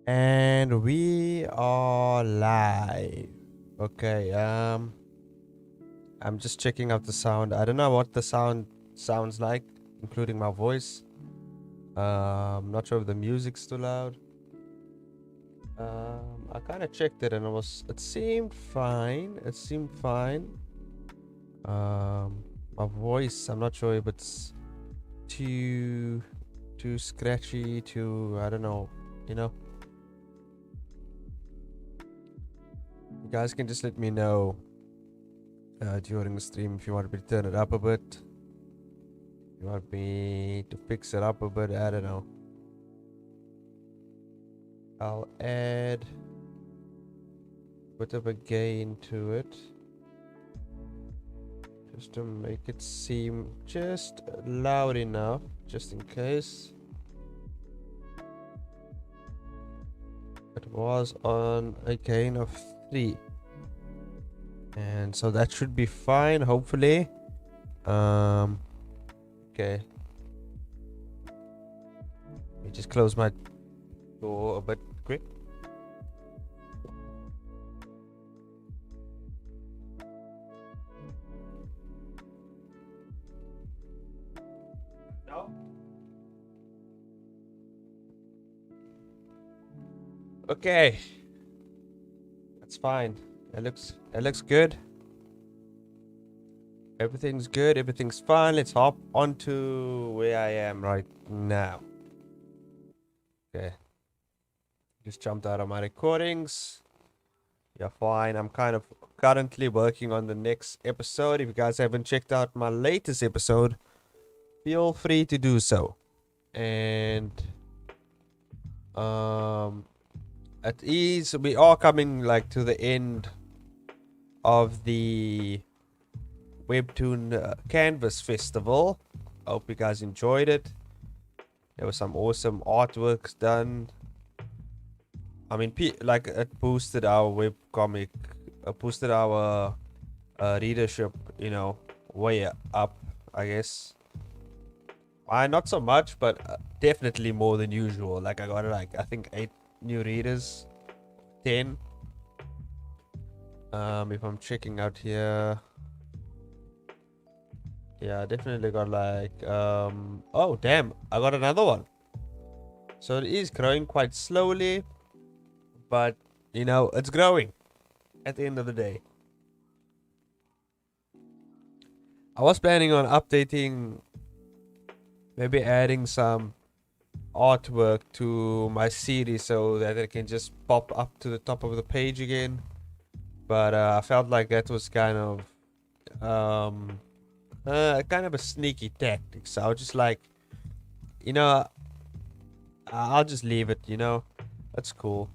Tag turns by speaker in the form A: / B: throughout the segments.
A: And we are live. Okay, I'm just checking out the sound. I don't know what the sound sounds like, including my voice. I'm not sure if the music's too loud. I kind of checked it and it seemed fine. It seemed fine. My voice, I'm not sure if it's too scratchy, I don't know, you know. You guys can just let me know during the stream if you want me to turn it up a bit. You want me to fix it up a bit? I don't know. I'll add a bit of a gain to it. Just to make it seem just loud enough, just in case. It was on a gain of 3. And so that should be fine, hopefully. Okay. Let me just close my door a bit quick. No? Okay. That's fine. It looks good. Everything's good, everything's fine. Let's hop onto where I am right now. Okay. Just jumped out of my recordings. Yeah, fine. I'm kind of currently working on the next episode. If you guys haven't checked out my latest episode, feel free to do so. And at ease, we are coming like to the end of the Webtoon Canvas Festival. I hope you guys enjoyed it. There was some awesome artworks done. I mean, like it boosted our webcomic, boosted our readership, you know, way up, I guess. Not so much, but definitely more than usual. Like I got like I think 8 new readers, 10. If I'm checking out here, yeah, I definitely got like oh damn, I got another one. So it is growing quite slowly, but you know it's growing. At the end of the day, I was planning on updating, maybe adding some artwork to my series so that it can just pop up to the top of the page again. But I felt like that was kind of a sneaky tactic. So I was just like, you know, I'll just leave it. You know, that's cool.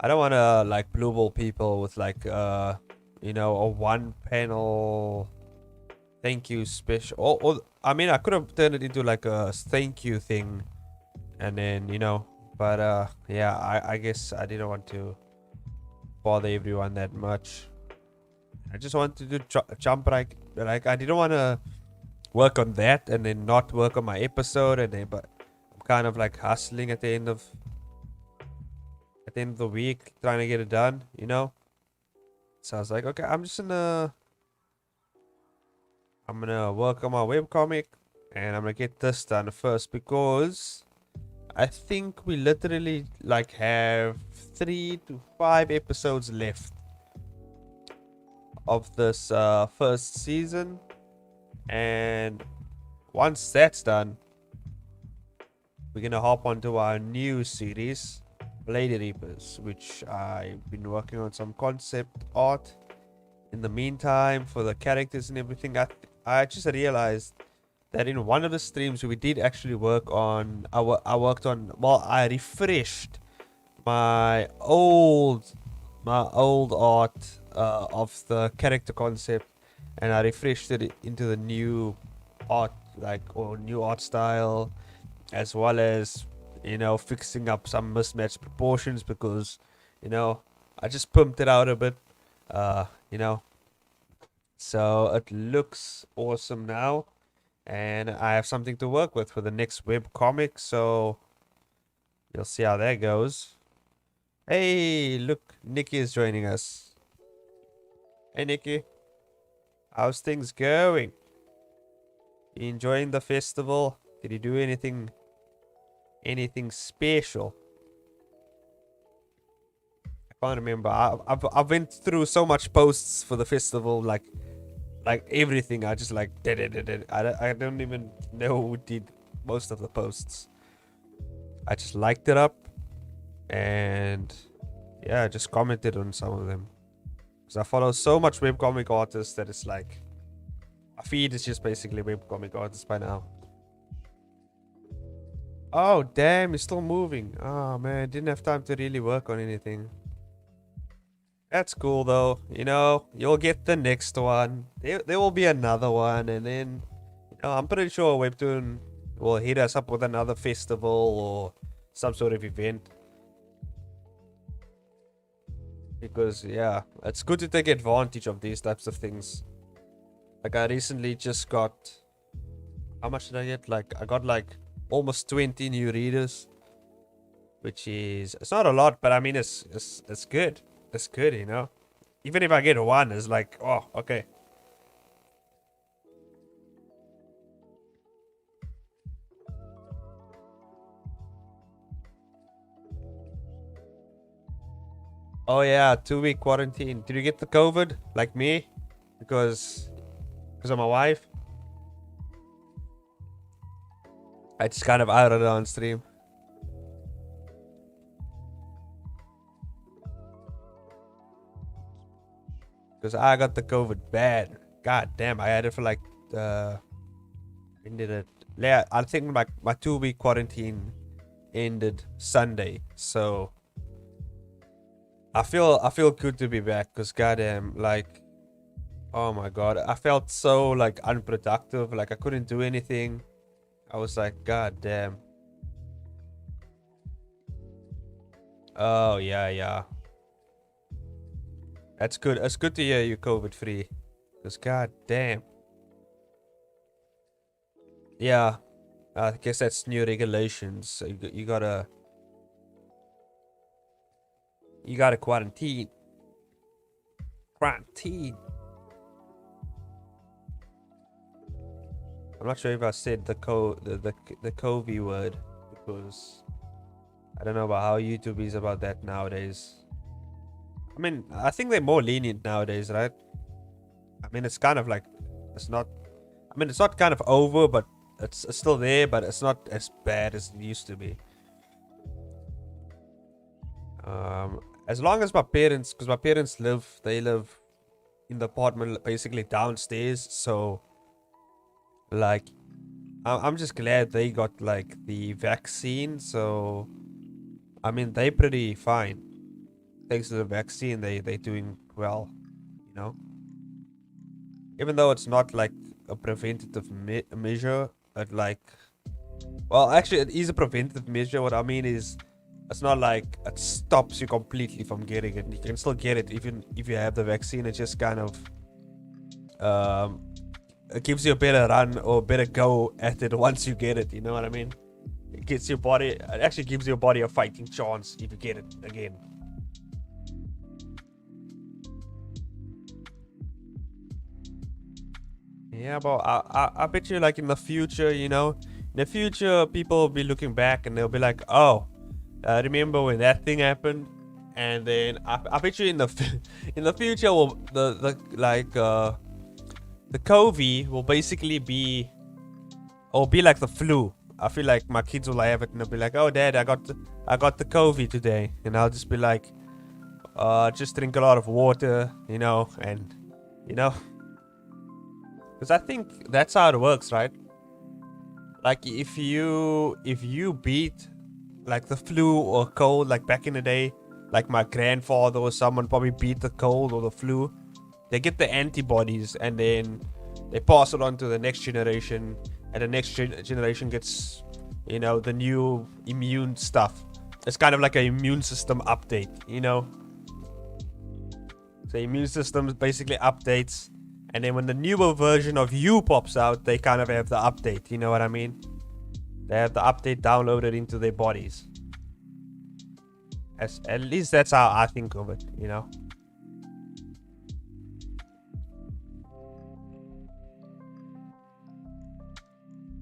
A: I don't want to like blue ball people with like you know, a one panel thank you special. Or I mean, I could have turned it into like a thank you thing, and then you know, but yeah, I guess I didn't want to bother everyone that much. I just wanted to jump like I didn't want to work on that and then not work on my episode, and then but I'm kind of like hustling at the end of the week trying to get it done, you know. So I was like, okay, I'm gonna work on my webcomic, and I'm gonna get this done first because I think we literally like have 3 to 5 episodes left of this first season, and once that's done, we're gonna hop onto our new series, Lady Reapers, which I've been working on some concept art in the meantime for the characters and everything. I just realized that in one of the streams we did actually work on I refreshed my old art of the character concept, and I refreshed it into the new art, like, or new art style, as well as, you know, fixing up some mismatched proportions because, you know, I just pumped it out a bit, you know, so it looks awesome now, and I have something to work with for the next web comic, so you'll see how that goes. Hey, look, Nikki is joining us. Hey, Nikki. How's things going? You enjoying the festival? Did you do anything special? I can't remember. I've been through so much posts for the festival, like everything. I just like did. I don't even know who did most of the posts. I just liked it up, and yeah, I just commented on some of them. Because I follow so much webcomic artists that it's like my feed is just basically webcomic artists by now. Oh damn, it's still moving. Oh man, didn't have time to really work on anything. That's cool though. You know, you'll get the next one. There will be another one, and then I'm pretty sure Webtoon will hit us up with another festival or some sort of event. Because yeah, it's good to take advantage of these types of things. Like I recently just got, how much did I get? Like I got like almost 20 new readers, which is, it's not a lot, but I mean it's good. It's good, you know. Even if I get one, it's like, oh, okay. Oh yeah, 2-week quarantine. Did you get the COVID like me? Because of my wife. I just kind of outed it on stream. Because I got the COVID bad. God damn, I had it for like when did it? Yeah, I think my 2-week quarantine ended Sunday. So I feel good to be back, because goddamn, like, oh my god, I felt so like unproductive, like I couldn't do anything. I was like, god damn. Oh yeah. That's good. It's good to hear you COVID free. Because god damn. Yeah. I guess that's new regulations. So you gotta quarantine. Quarantine. I'm not sure if I said the COVID word, because I don't know about how YouTube is about that nowadays. I mean, I think they're more lenient nowadays, right? I mean, it's kind of like, it's not, I mean, it's not kind of over, but it's still there, but it's not as bad as it used to be. As long as my parents, because my parents they live in the apartment basically downstairs, so like I'm just glad they got like the vaccine. So I mean, they're pretty fine thanks to the vaccine. They're doing well, you know, even though it's not like a preventative measure. But like, well, actually it is a preventative measure. What I mean is, it's not like it stops you completely from getting it. You can still get it even if you have the vaccine. It just kind of it gives you a better run or better go at it once you get it. You know what I mean? It gets your body. It actually gives your body a fighting chance if you get it again. Yeah, but I bet you, like, in the future, you know, in the future, people will be looking back and they'll be like, oh, remember when that thing happened? And then I bet you in the future, will the COVID will basically be, or be like the flu. I feel like my kids will have it and they'll be like, oh dad, I got the COVID today, and I'll just be like, just drink a lot of water, you know, and you know, because I think that's how it works, right? Like if you beat like the flu or cold, like back in the day, like my grandfather or someone probably beat the cold or the flu, they get the antibodies and then they pass it on to the next generation, and the next generation gets, you know, the new immune stuff. It's kind of like an immune system update, you know. The immune system basically updates, and then when the newer version of you pops out, they kind of have the update, you know what I mean? They have the update downloaded into their bodies. At least that's how I think of it, you know.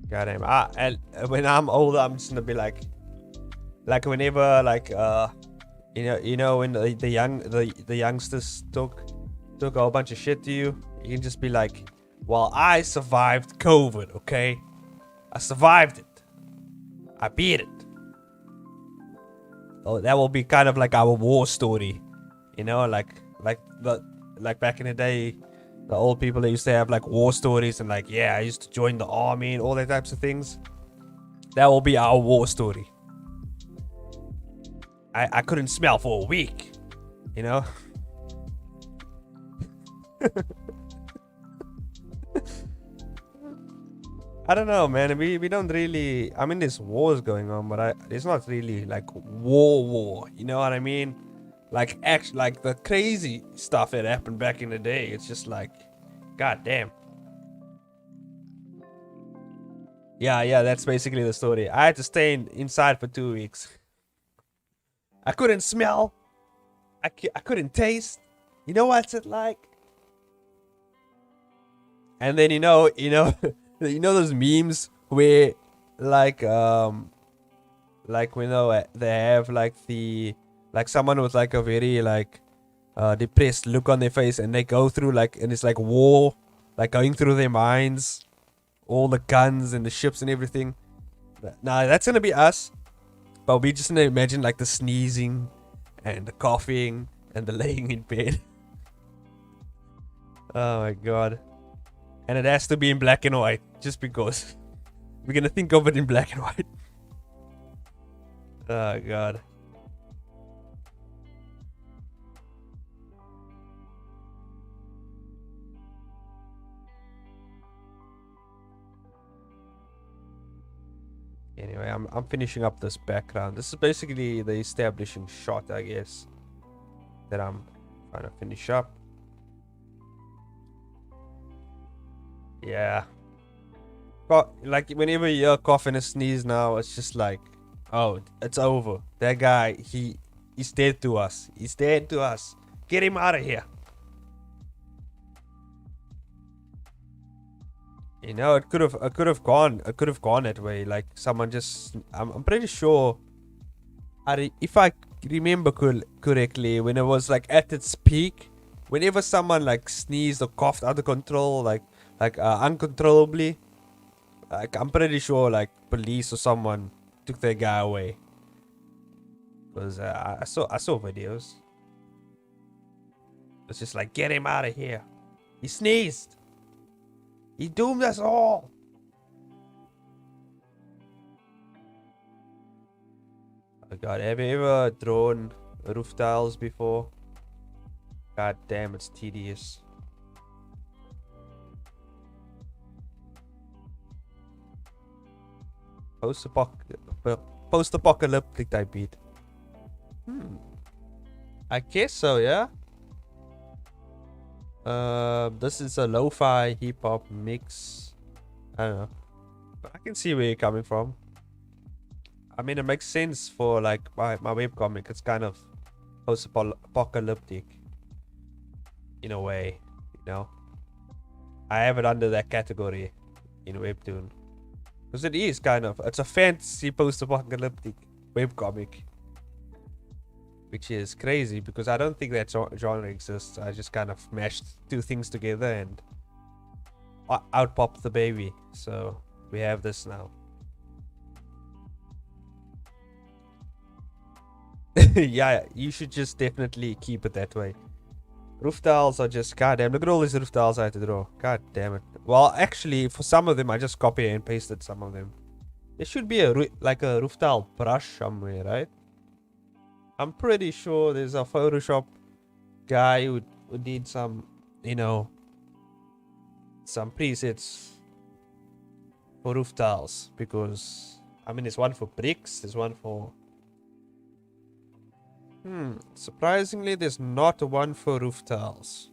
A: Goddamn. When I'm older, I'm just gonna be like whenever you know when the youngsters talk a whole bunch of shit to you, you can just be like, well, I survived COVID, okay? I survived it. I beat it. Oh, that will be kind of like our war story, you know, like back in the day, the old people that used to have like war stories and like, yeah, I used to join the army and all that types of things. That will be our war story. I couldn't smell for a week, you know. I don't know, man. We don't really. I mean, there's wars going on, but it's not really like war. You know what I mean? Like like the crazy stuff that happened back in the day. It's just like, god damn. Yeah. That's basically the story. I had to stay inside for 2 weeks. I couldn't smell. I couldn't taste. You know what's it like? And then you know those memes where like we know they have like someone with like a very like depressed look on their face, and they go through like, and it's like war, like going through their minds, all the guns and the ships and everything. Nah, that's gonna be us. But we just gonna imagine like the sneezing and the coughing and the laying in bed. Oh my god. And it has to be in black and white, just because we're gonna think of it in black and white. Oh god. Anyway, I'm finishing up this background. This is basically the establishing shot, I guess, that I'm trying to finish up. Yeah. Like whenever you hear a cough and a sneeze now, it's just like, oh, it's over. That guy, he's dead to us. He's dead to us. Get him out of here. You know, it could have gone that way. Like someone just, I'm pretty sure. If I remember correctly, when it was like at its peak, whenever someone like sneezed or coughed out of control, like uncontrollably, like I'm pretty sure like police or someone took their guy away. Because I saw videos. It's just like, get him out of here. He sneezed. He doomed us all. Oh god, have you ever drawn roof tiles before? God damn, it's tedious. Post-apocalyptic type beat. I guess so, yeah. This is a lo-fi hip-hop mix. I don't know, but I can see where you're coming from. I mean, it makes sense for like my webcomic. It's kind of post-apocalyptic in a way, you know. I have it under that category in Webtoon, because it is kind of, it's a fantasy post-apocalyptic webcomic, which is crazy because I don't think that genre exists. I just kind of mashed two things together and out popped the baby. So we have this now. Yeah, you should just definitely keep it that way. Roof tiles are just, goddamn, look at all these roof tiles I had to draw. God damn it. Well, actually, for some of them, I just copy and pasted some of them. There should be a roof tile brush somewhere, right? I'm pretty sure there's a Photoshop guy who did some, you know, some presets for roof tiles, because I mean, there's one for bricks, there's one for surprisingly there's not one for roof tiles.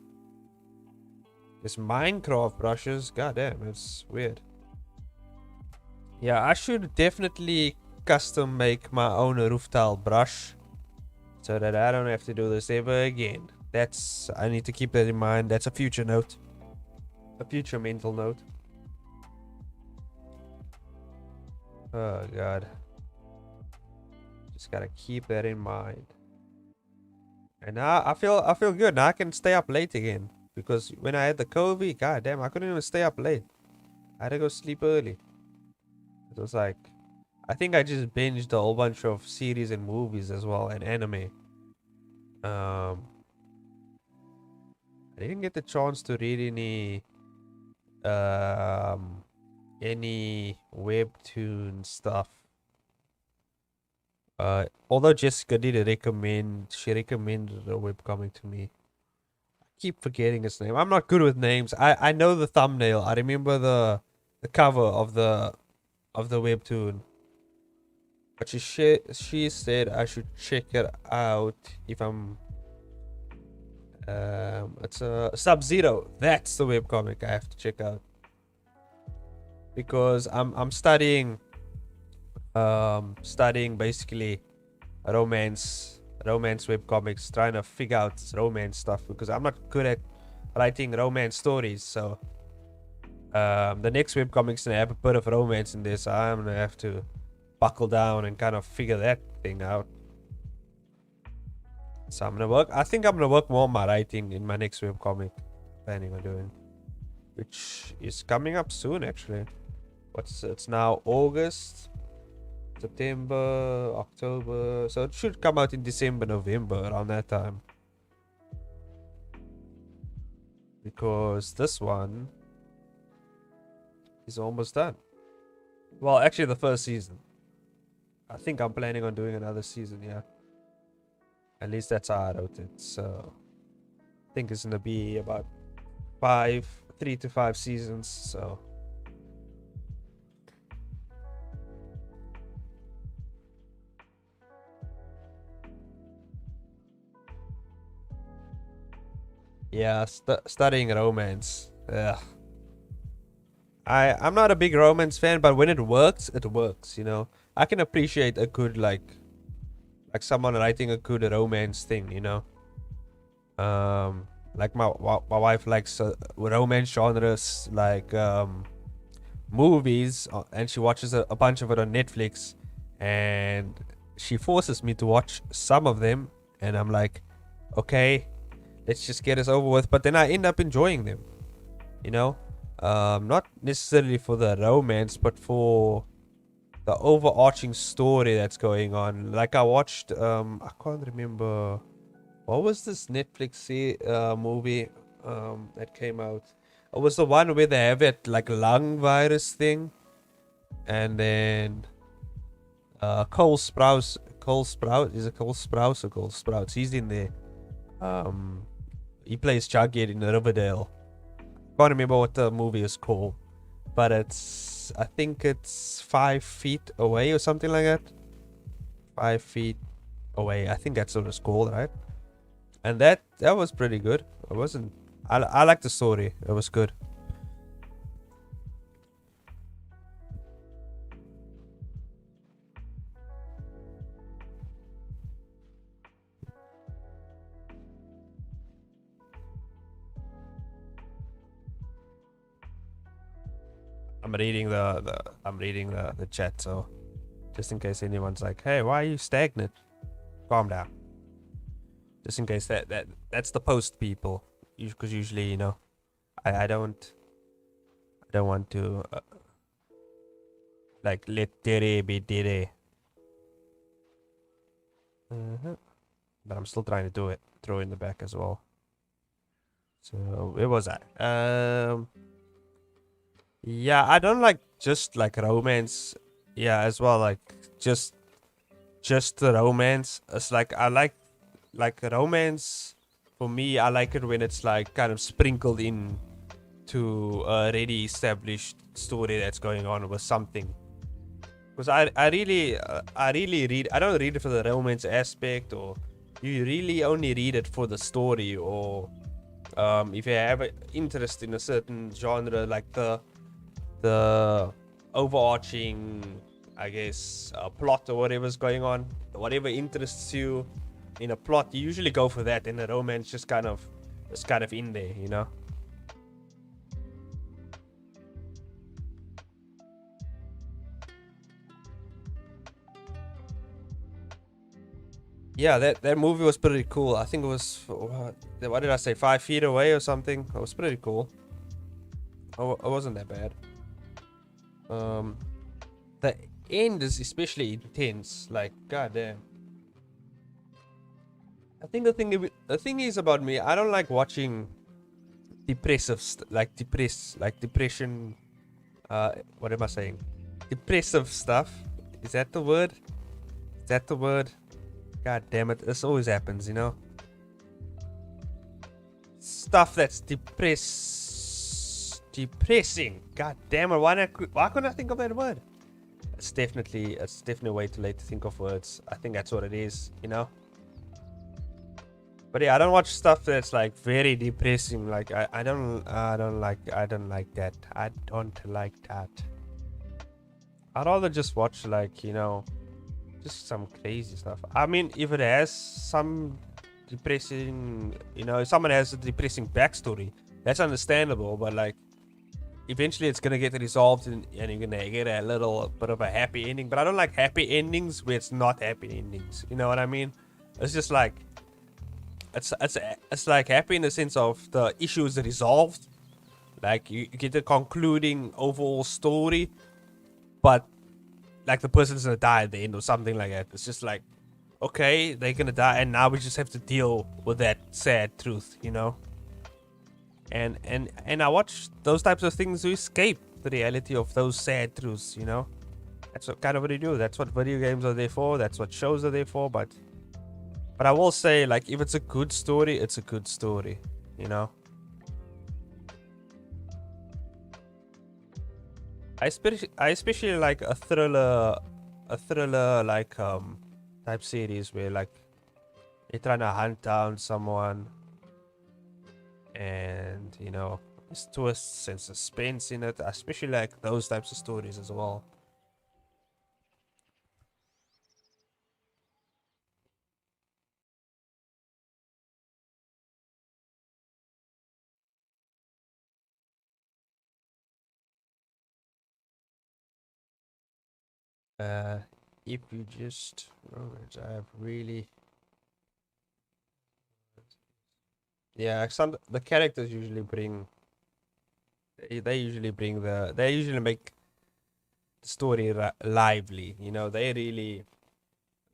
A: There's Minecraft brushes. God damn, it's weird. Yeah, I should definitely custom make my own roof tile brush. so that I don't have to do this ever again. I need to keep that in mind. That's a future note. A future mental note. Oh god. Just gotta keep that in mind. And now I feel good. Now I can stay up late again. Because when I had the COVID, god damn, I couldn't even stay up late. I had to go sleep early. It was like, I think I just binged a whole bunch of series and movies as well, and anime. I didn't get the chance to read any webtoon stuff. Although Jessica did she recommended a webcomic to me. I keep forgetting its name. I'm not good with names. I know the thumbnail. I remember the cover of the webtoon. But she said I should check it out if I'm it's a Sub-Zero. That's the webcomic I have to check out. Because I'm studying basically romance webcomics, trying to figure out romance stuff because I'm not good at writing romance stories. So the next webcomics gonna have a bit of romance in this, so I'm gonna have to buckle down and kind of figure that thing out. So I think I'm gonna work more on my writing in my next webcomic, planning on doing, which is coming up soon actually. It's now August, September, October, so it should come out in December, November, around that time. Because this one is almost done. Well, actually the first season. I think I'm planning on doing another season, yeah. At least that's how I wrote it. So I think it's gonna be about 3 to 5 seasons, so yeah, studying romance. Ugh. I'm not a big romance fan, but when it works, you know. I can appreciate a good like someone writing a good romance thing, you know. Like my wife likes romance genres like movies, and she watches a bunch of it on Netflix, and she forces me to watch some of them, and I'm like, okay, let's just get this over with. But then I end up enjoying them, you know. Not necessarily for the romance, but for the overarching story that's going on. Like I watched, I can't remember, what was this Netflix movie that came out? It was the one where they have it like lung virus thing, and then Cole Sprouse, is it Cole Sprouse or Cole Sprouse? He's in there. He plays Jughead in Riverdale. Can't remember what the movie is called, but I think it's 5 feet away or something like that. 5 feet away, I think that's what it's called, right? And that was pretty good. I liked the story. It was good. I'm reading the chat, so just in case anyone's like, hey, why are you stagnant? Calm down. Just in case that's the post people, because usually, you know, I don't want to like let dere be dere. But I'm still trying to do it. Throw in the back as well. So where was I? Yeah, I don't like just like romance. Yeah, as well, like just the romance. It's like I like romance. For me, I like it when it's like kind of sprinkled in to a already established story that's going on with something. Because I really read. I don't read it for the romance aspect, or you really only read it for the story, or if you have an interest in a certain genre, like the overarching, I guess, plot or whatever's going on, whatever interests you, in a plot, you usually go for that, and the romance just kind of is kind of in there, you know. Yeah, that movie was pretty cool. I think it was, what did I say, 5 Feet Away or something. It was pretty cool. It wasn't that bad. The end is especially intense. Like, goddamn. I think the thing is about me, I don't like watching depressive, depression. What am I saying? Depressive stuff. Is that the word? Is that the word? God damn it! This always happens, you know. Stuff that's depressing. God damn it! Why couldn't I think of that word? It's definitely way too late to think of words. I think that's what it is, you know. But yeah, I don't watch stuff that's like very depressing. Like I don't like that. I don't like that. I'd rather just watch, like, you know, just some crazy stuff. I mean, if it has some depressing, you know, if someone has a depressing backstory, that's understandable. But like, eventually it's gonna get resolved, and you're gonna get a little bit of a happy ending. But I don't like happy endings where it's not happy endings. You know what I mean? It's just like, it's like happy in the sense of the issue is resolved, like you get a concluding overall story, but like the person's gonna die at the end or something like that. It's just like, okay, they're gonna die, and now we just have to deal with that sad truth, you know. And I watch those types of things to escape the reality of those sad truths, you know. That's what kind of what you do. That's what video games are there for. That's what shows are there for. But I will say, like, if it's a good story, it's a good story, you know. I especially like a thriller like type series where like you're trying to hunt down someone, and you know, there's twists and suspense in it. I especially like those types of stories as well. Uh, if you just I have really, yeah, some the characters usually bring they usually make the story lively, you know. They really,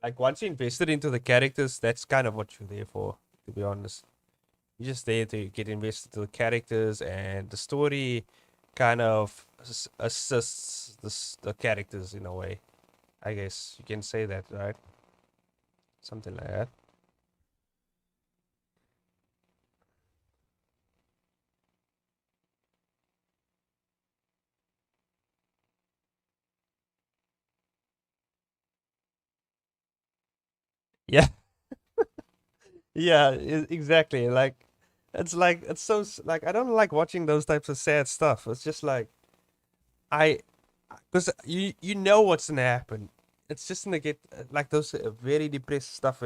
A: like, once you invested into the characters, that's kind of what you're there for, to be honest. You're just there to get invested to the characters, and the story kind of assists the characters in a way. I guess you can say that, right? Something like that. Yeah, yeah, exactly. Like it's so like I don't like watching those types of sad stuff. It's just like I, because you know what's gonna happen. It's just gonna get like those very depressed stuff.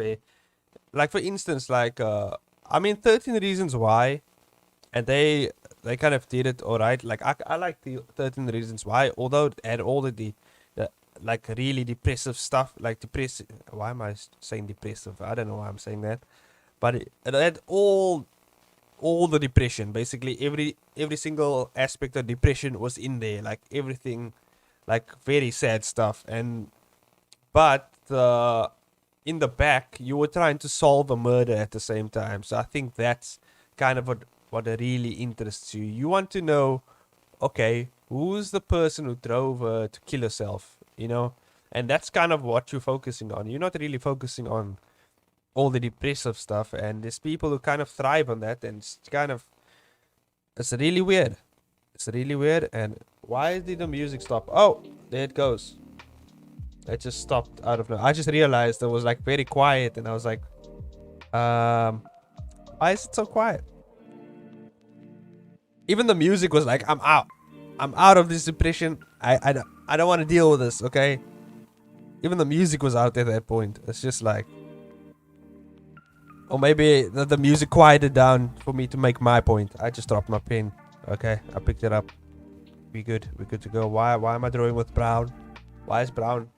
A: Like for instance, like I mean, 13 Reasons Why, and they kind of did it all right. Like I like the 13 Reasons Why, although it had all the like really depressive stuff, like depressive. Why am I saying depressive? I don't know why I'm saying that, but it had all the depression. Basically, every single aspect of depression was in there. Like everything, like very sad stuff. And but in the back, you were trying to solve a murder at the same time. So I think that's kind of what really interests you. You want to know, okay, who's the person who drove her to kill herself, you know? And that's kind of what you're focusing on. You're not really focusing on all the depressive stuff, and there's people who kind of thrive on that, and it's really weird. It's really weird. And why did the music stop? Oh, there it goes. It just stopped out of nowhere. I just realized it was like very quiet, and I was like, why is it so quiet? Even the music was like, I'm out. I'm out of this depression. I don't want to deal with this, okay? Even the music was out at that point. It's just like, Or maybe the music quieted down for me to make my point. I just dropped my pen. Okay, I picked it up. We good. We're good to go. Why am I drawing with brown? Why is brown?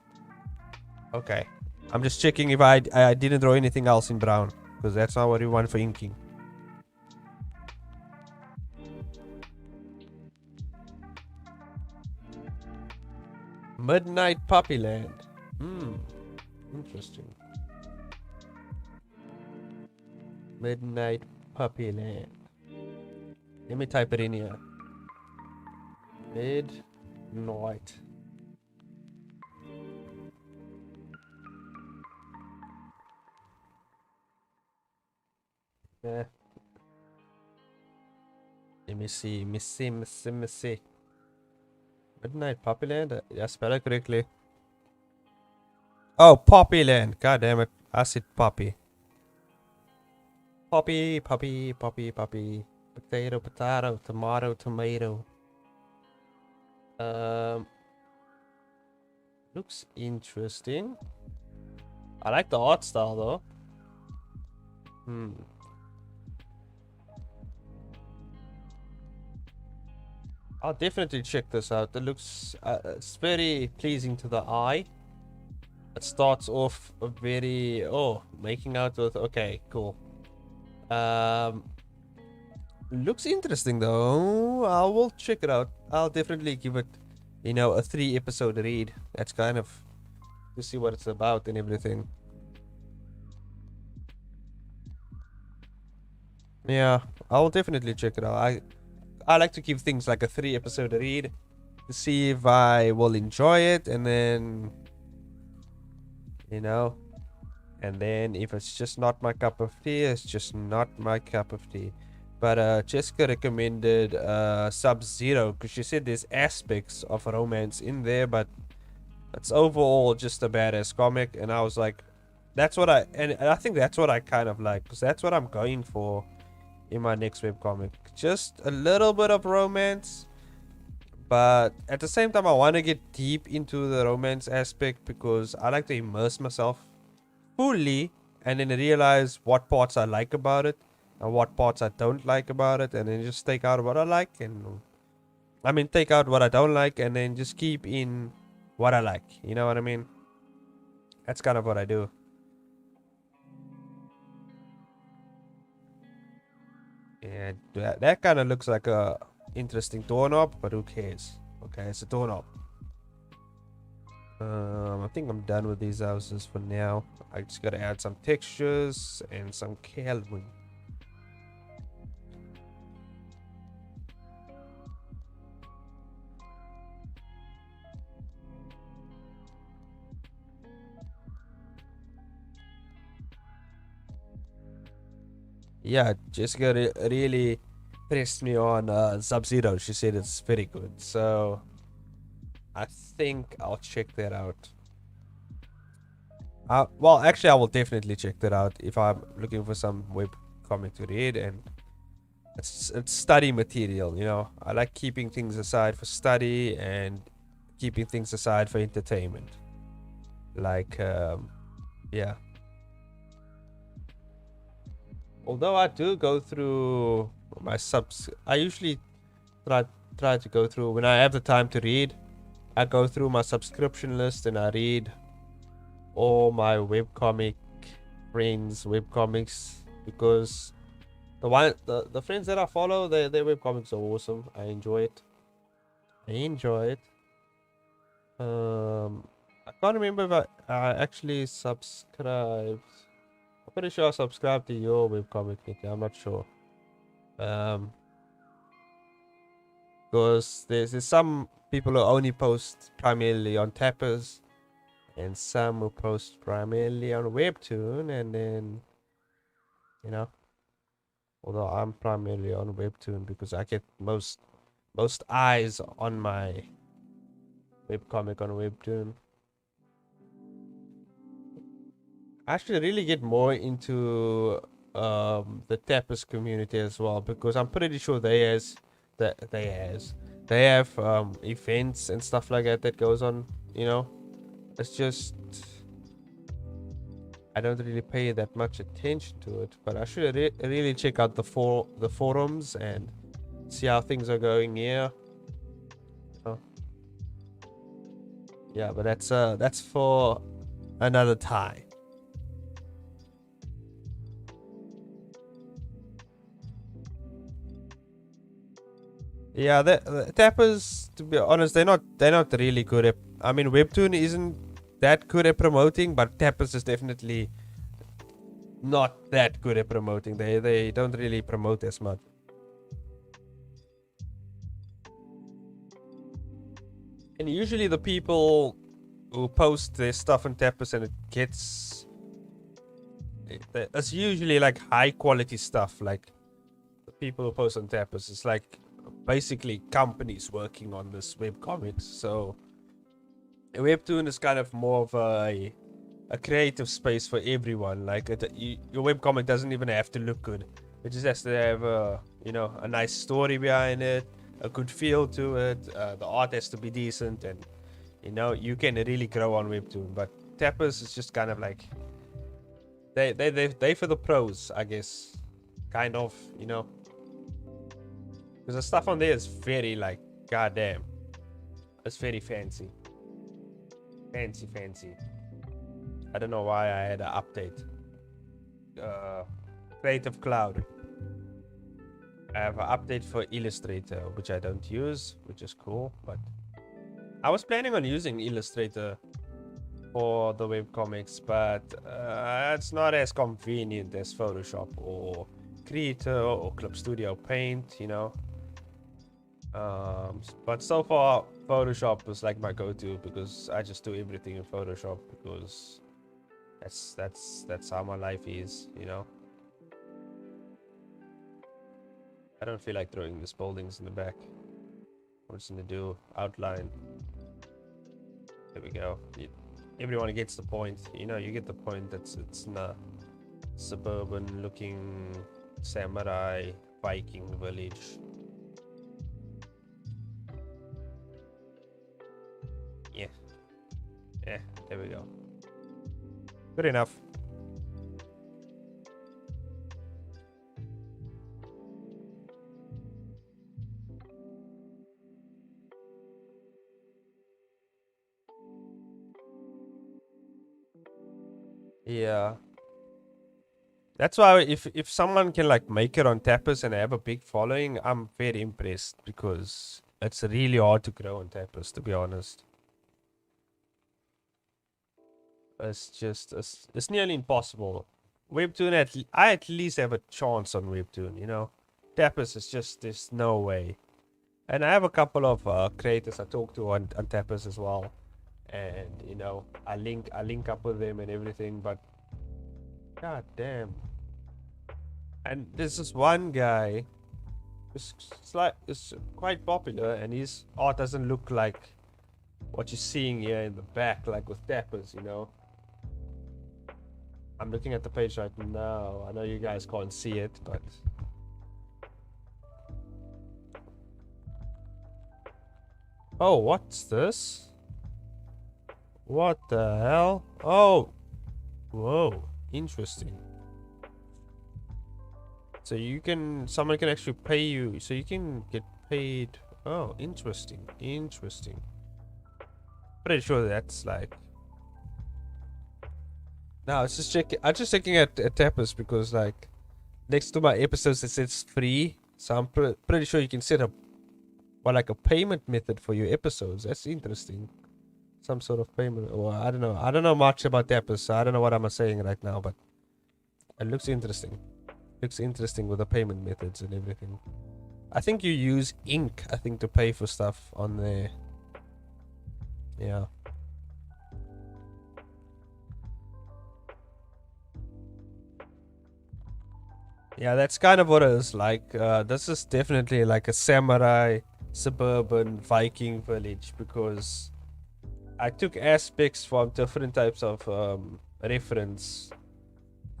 A: Okay. I'm just checking if I didn't draw anything else in brown. Because that's not what we want for inking. Midnight Puppyland. Interesting. Midnight Puppyland. Let me type it in here. Midnight. Yeah. Let me see. Midnight Puppyland? Did I spell it correctly? Oh, Poppyland. God damn it. I said Poppy. Poppy. Potato, tomato. Looks interesting. I like the art style though. I'll definitely check this out. It looks it's very pleasing to the eye. It starts off a very making out with okay, cool. Looks interesting though. I will check it out. I'll definitely give it, a 3-episode read. That's kind of to see what it's about and everything. Yeah, I will definitely check it out. I like to give things like a 3-episode read to see if I will enjoy it, and then and then if it's just not my cup of tea, it's just not my cup of tea. But Jessica recommended Sub-Zero because she said there's aspects of romance in there, but it's overall just a badass comic. And I was like, that's what and I think that's what I kind of like, because that's what I'm going for in my next webcomic. Just a little bit of romance, but at the same time I want to get deep into the romance aspect because I like to immerse myself fully and then realize what parts I like about it and what parts I don't like about it, and then just take out what I like and take out what I don't like and then just keep in what I like. You know what I mean? That's kind of what I do. And that kind of looks like a interesting doorknob, but who cares? Okay, it's a doorknob. I think I'm done with these houses for now. I just gotta add some textures and some Kelvin. Yeah, Jessica really pressed me on Sub-Zero. She said it's very good, so I think I'll check that out. Well, actually, I will definitely check that out if I'm looking for some webcomic to read, and it's study material. I like keeping things aside for study and keeping things aside for entertainment. Like, yeah. Although I do go through my subs, I usually try to go through when I have the time to read. I go through my subscription list and I read all my webcomic friends' webcomics, because the friends that I follow, their webcomics are awesome. I enjoy it. I can't remember if I actually subscribed. I'm pretty sure I subscribed to your webcomic, Nikki. I'm not sure. Because there's some people who only post primarily on Tapas, and some who post primarily on Webtoon, and then although I'm primarily on Webtoon because I get most eyes on my webcomic on Webtoon. I actually really get more into the Tapas community as well, because I'm pretty sure they have events and stuff like that goes on. It's just I don't really pay that much attention to it, but I should really check out the forums and see how things are going here. Oh. Yeah, but that's for another time. Yeah, the tappers, to be honest, they're not really good at. I mean, Webtoon isn't that good at promoting, but tappers is definitely not that good at promoting. They don't really promote as much. And usually the people who post their stuff on tappers and it gets, it's usually like high quality stuff. Like the people who post on tappers, it's like basically companies working on this webcomics. So Webtoon is kind of more of a creative space for everyone. Like your webcomic doesn't even have to look good. It just has to have a nice story behind it, a good feel to it. The art has to be decent, and you can really grow on Webtoon. But tappers is just kind of like they for the pros, I guess. Kind of, because the stuff on there is very like goddamn. It's very fancy. Fancy. I don't know why I had an update. Creative Cloud. I have an update for Illustrator, which I don't use, which is cool. But I was planning on using Illustrator for the webcomics, but it's not as convenient as Photoshop or Creator or Clip Studio Paint, but so far Photoshop is like my go-to, because I just do everything in Photoshop, because that's how my life is. I don't feel like throwing these buildings in the back. I'm just gonna do outline. There we go. Everyone gets the point. You get the point. It's a suburban looking samurai Viking village. Yeah, there we go. Good enough. Yeah. That's why if someone can like make it on Tapas and have a big following, I'm very impressed, because it's really hard to grow on Tapas, to be honest. It's nearly impossible. Webtoon, I at least have a chance on Webtoon, Tapas is just, there's no way. And I have a couple of creators I talk to on Tapas as well. And, I link up with them and everything, but god damn. And there's this one guy who's quite popular, and his art doesn't look like what you're seeing here in the back, like with Tapas, I'm looking at the page right now. I know you guys can't see it, but oh, what's this? What the hell? Oh, whoa, interesting. So someone can actually pay you, so you can get paid. Oh, interesting. Pretty sure that's like, no, it's just checking. I'm just checking at Tapas, because like next to my episodes it says free, so I'm pretty sure you can set up like a payment method for your episodes. That's interesting. Some sort of payment, or I don't know much about Tapas, so I don't know what I'm saying right now, but it looks interesting. Looks interesting with the payment methods and everything. I think you use ink, to pay for stuff on there. Yeah. Yeah, that's kind of what it is like. This is definitely like a samurai suburban Viking village, because I took aspects from different types of reference,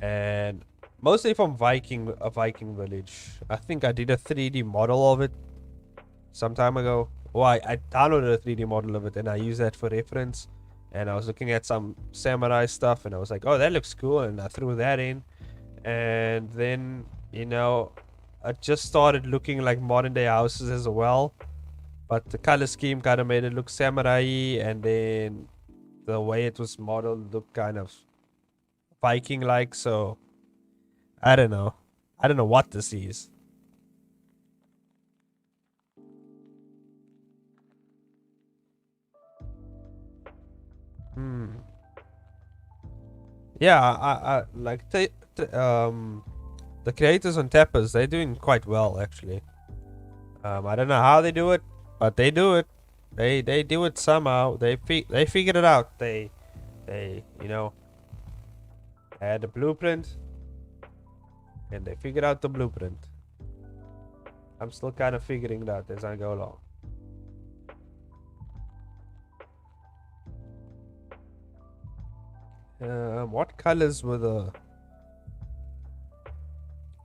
A: and mostly from a Viking village. I think I did a 3D model of it some time ago. Well, I downloaded a 3D model of it, and I use that for reference. and I was looking at some samurai stuff, and I was like, oh, that looks cool, and I threw that in. And then, you know, I just started looking like modern day houses as well, but the color scheme kind of made it look samurai, and then the way it was modeled looked kind of Viking like. So I don't know. I don't know what this is. Yeah, I like the creators on Tapas. They're doing quite well actually. I don't know how they do it, but they do it. They do it somehow. They figured it out. They you know had a blueprint, and they figured out the blueprint. I'm still kind of figuring it out as I go along. What colors were the?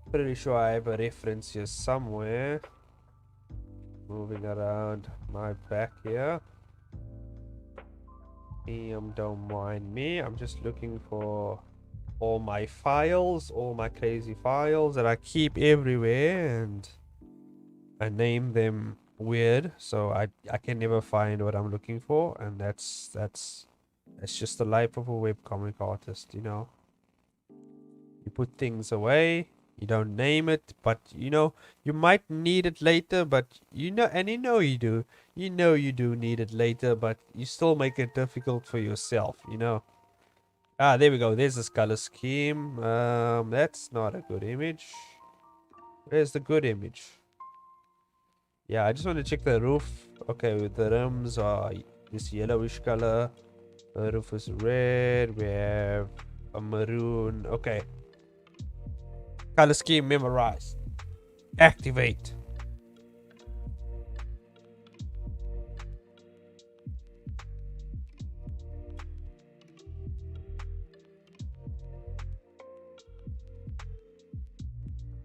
A: Pretty sure I have a reference here somewhere. Moving around my back here. Don't mind me. I'm just looking for all my files, all my crazy files that I keep everywhere, and I name them weird, so I can never find what I'm looking for, and that's just the life of a webcomic artist, you know. You put things away, you don't name it, but you know you might need it later, but you know, and you know you do. You know you do need it later, but you still make it difficult for yourself, you know. Ah, there we go. There's this color scheme. That's not a good image. Where's the good image? Yeah, I just want to check the roof. Okay, with the rims are this yellowish color. The roof is red. We have a maroon. Okay. Color scheme memorized. Activate.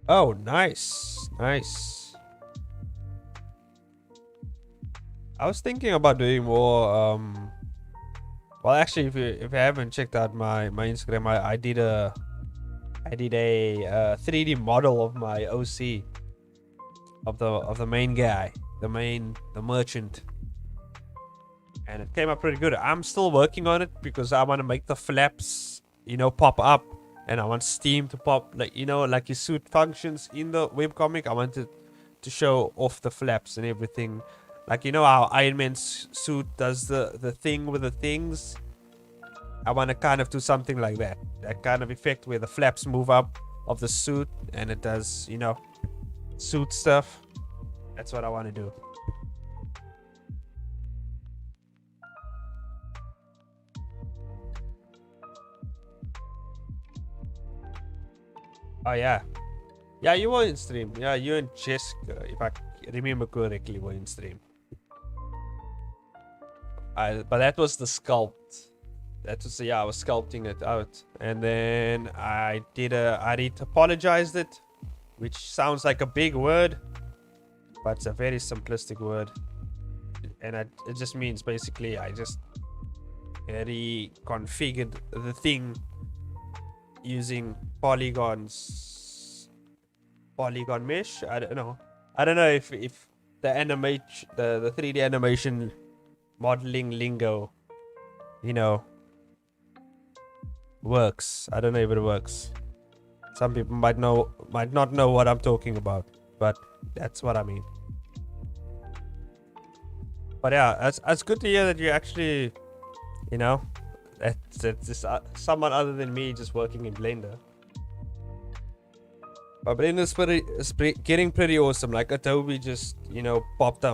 A: Oh, nice. Nice. I was thinking about doing more well, actually, if you haven't checked out my Instagram, I did a 3D model of my OC, of the main guy, the merchant, and it came up pretty good. I'm still working on it because I want to make the flaps, you know, pop up, and I want Steam to pop, like, you know, like your suit functions in the webcomic. I wanted to show off the flaps and everything. Like, you know how Iron Man's suit does the thing with the things? I want to kind of do something like that. That kind of effect where the flaps move up of the suit and it does, you know, suit stuff. That's what I want to do. Oh, yeah. Yeah, you were in stream. Yeah, you and Jessica, if I remember correctly, were in stream. But that was the sculpt. That was, yeah, I was sculpting it out. And then I apologized it, which sounds like a big word, but it's a very simplistic word. And it just means basically I just reconfigured the thing using polygon mesh. I don't know if the animate the 3D animation modeling lingo, you know, works. I don't know if it works. Some people might not know what I'm talking about, but that's what I mean. But yeah, it's good to hear that you actually, you know, that's just someone other than me just working in Blender. But Blender's getting pretty awesome. Like Adobe just, you know, popped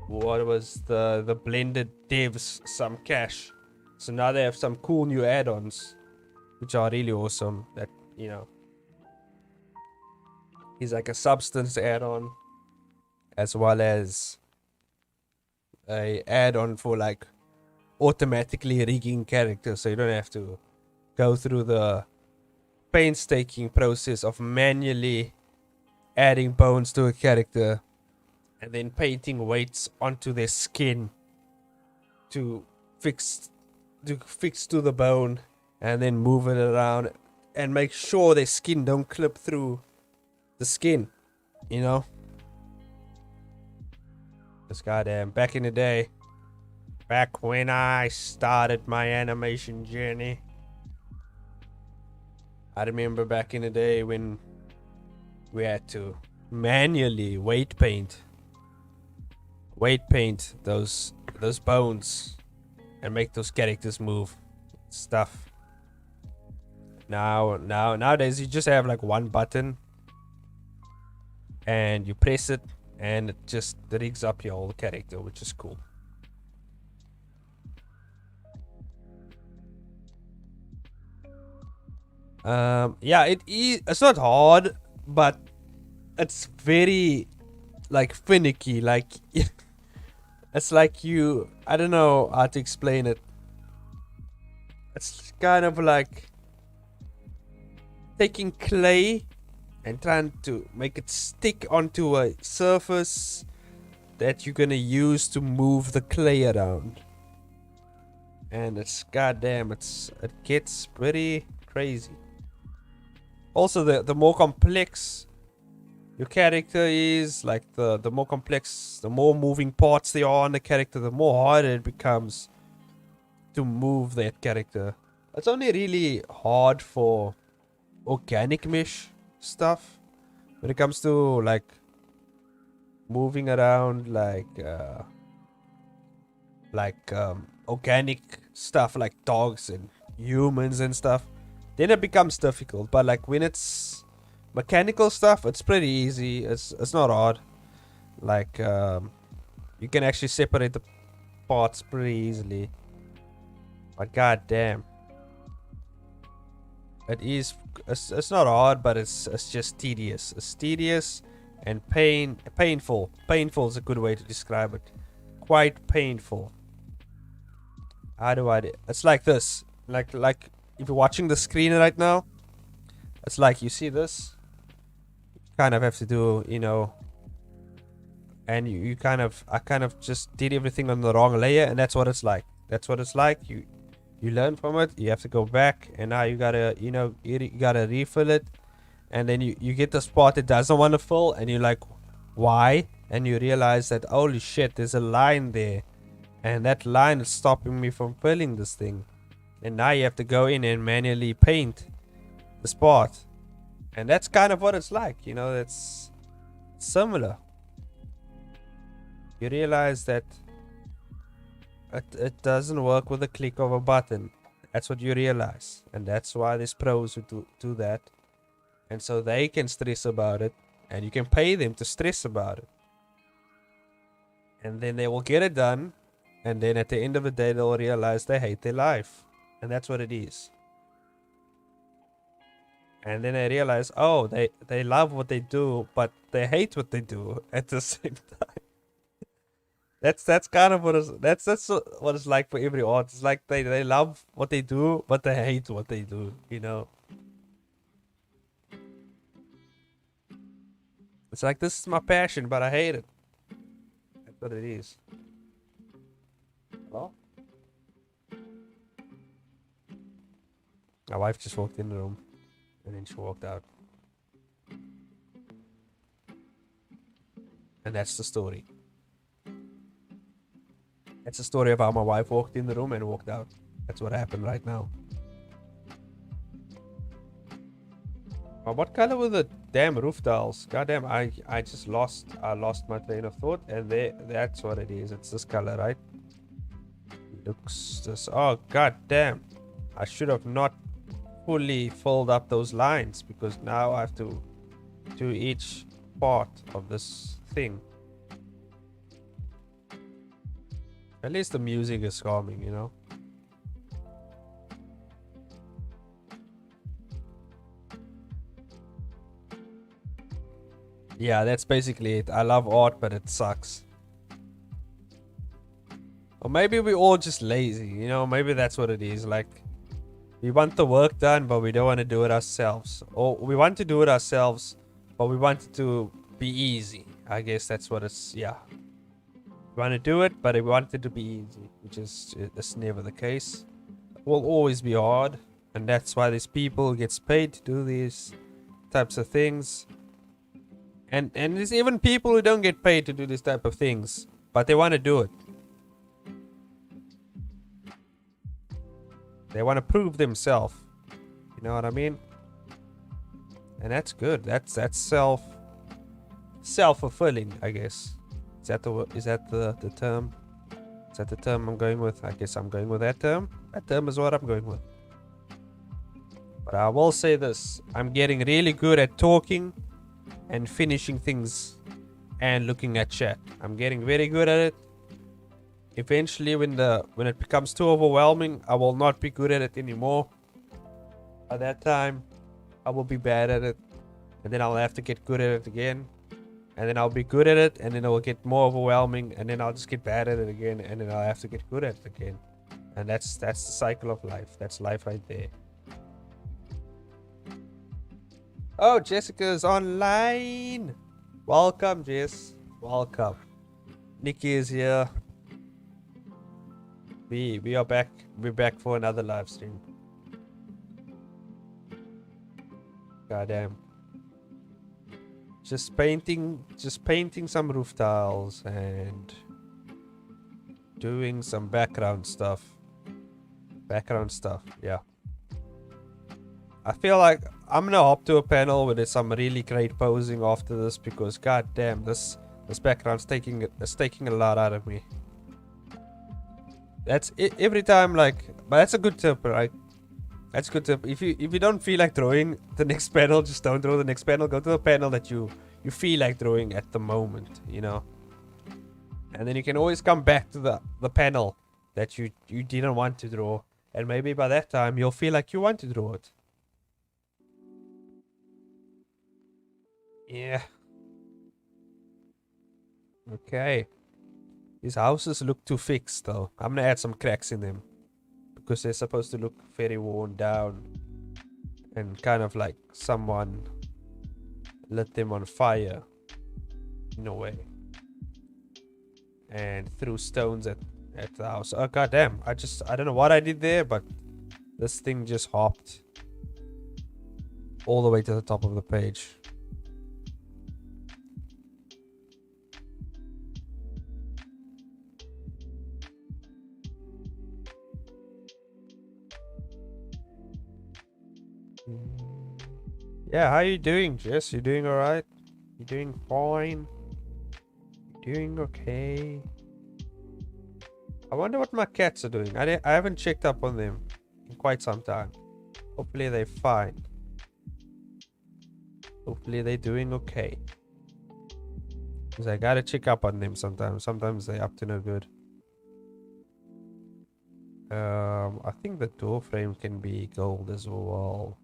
A: what was the Blender devs some cash. So now they have some cool new add-ons, which are really awesome. That, you know, is like a substance add-on, as well as a add-on for like automatically rigging characters, so you don't have to go through the painstaking process of manually adding bones to a character and then painting weights onto their skin to fix to the bone, and then move it around and make sure their skin don't clip through the skin, you know. This goddamn back in the day, back when I started my animation journey, I remember back in the day when we had to manually weight paint those bones and make those characters move stuff. Nowadays you just have like one button and you press it and it just rigs up your whole character, which is cool. Yeah, it's not hard, but it's very like finicky. Like it's like I don't know how to explain it. It's kind of like taking clay and trying to make it stick onto a surface that you're gonna use to move the clay around. And it's goddamn, it gets pretty crazy. Also, the more complex your character is, like the more complex, the more moving parts there are on the character, the more harder it becomes to move that character. It's only really hard for organic mesh stuff when it comes to like moving around organic stuff like dogs and humans and stuff. Then it becomes difficult, but like when it's mechanical stuff, it's pretty easy. It's not hard. Like you can actually separate the parts pretty easily. But goddamn, it's not hard, but it's just tedious. It's tedious and painful. Painful is a good way to describe it. Quite painful. How do I do? It's like this. Like if you're watching the screen right now, it's like you see this. You kind of have to do, you know, and I kind of just did everything on the wrong layer, and that's what it's like. That's what it's like. You learn from it. You have to go back, and now you gotta, you know, you gotta refill it, and then you get the spot it doesn't want to fill, and you're like, why? And you realize that, holy shit, there's a line there, and that line is stopping me from filling this thing. And now you have to go in and manually paint the spot. And that's kind of what it's like, you know, it's similar. You realize that it doesn't work with a click of a button. That's what you realize. And that's why there's pros who do that. And so they can stress about it. And you can pay them to stress about it. And then they will get it done. And then at the end of the day, they'll realize they hate their life. And that's what it is. And then I realize, oh, they love what they do, but they hate what they do at the same time. That's kind of what it's like for every art. It's like they love what they do, but they hate what they do, you know. It's like, this is my passion, but I hate it. That's what it is. Hello? My wife just walked in the room, and then she walked out. And that's the story. That's the story of how my wife walked in the room and walked out. That's what happened right now. Oh, what color were the damn roof tiles? Goddamn, I lost my train of thought, and that's what it is. It's this color, right? Looks this. Oh goddamn! I should have not fully filled up those lines, because now I have to do each part of this thing. At least the music is calming, you know. Yeah, that's basically it. I love art, but it sucks. Or maybe we're all just lazy, you know. Maybe that's what it is. Like, we want the work done, but we don't want to do it ourselves. Or we want to do it ourselves, but we want it to be easy. I guess that's what it's, yeah. want to do it, but they want it to be easy, which is it's never the case. It will always be hard, and that's why these people gets paid to do these types of things. And there's even people who don't get paid to do this type of things, but they want to do it. They want to prove themselves. You know what I mean? And that's good. That's self-fulfilling, I guess. Is that the term? Is that the term I'm going with? I guess I'm going with that term. That term is what I'm going with. But I will say this. I'm getting really good at talking and finishing things and looking at chat. I'm getting very good at it. Eventually, when it becomes too overwhelming, I will not be good at it anymore. By that time, I will be bad at it. And then I'll have to get good at it again. And then I'll be good at it, and then it will get more overwhelming, and then I'll just get bad at it again, and then I'll have to get good at it again. And that's the cycle of life. That's life right there. Oh, Jessica's online. Welcome, Jess. Welcome. Nikki is here. We are back. We're back for another live stream. Goddamn. Just painting some roof tiles and doing some background stuff. Yeah. I feel like I'm gonna hop to a panel where there's some really great posing after this, because goddamn, this background's taking a lot out of me. That's it, every time, like, but that's a good tip, right? That's a good tip. If you don't feel like drawing the next panel, just don't draw the next panel. Go to a panel that you feel like drawing at the moment, you know. And then you can always come back to the panel that you didn't want to draw, and maybe by that time you'll feel like you want to draw it. Yeah. Okay. These houses look too fixed though. I'm gonna add some cracks in them, because they're supposed to look very worn down and kind of like someone lit them on fire in a way and threw stones at the house. Oh goddamn, I don't know what I did there, but this thing just hopped all the way to the top of the page. Yeah, how you doing, Jess? You doing alright? You doing fine? You doing okay? I wonder what my cats are doing. I haven't checked up on them in quite some time. Hopefully they're fine. Hopefully they're doing okay. Because I gotta check up on them sometimes. Sometimes they're up to no good. I think the door frame can be gold as well.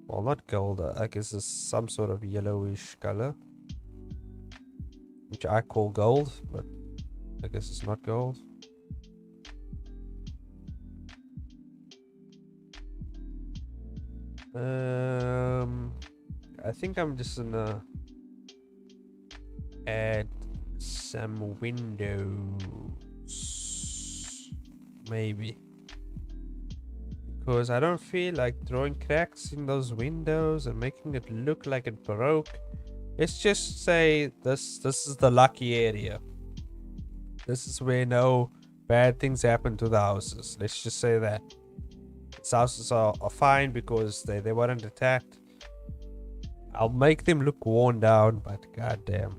A: Well, not gold. I guess it's some sort of yellowish color, which I call gold, but I guess it's not gold. I think I'm just gonna add some windows, maybe, because I don't feel like drawing cracks in those windows and making it look like it broke. Let's just say this is the lucky area. This is where no bad things happen to the houses. Let's just say that. These houses are fine because they weren't attacked. I'll make them look worn down, but goddamn.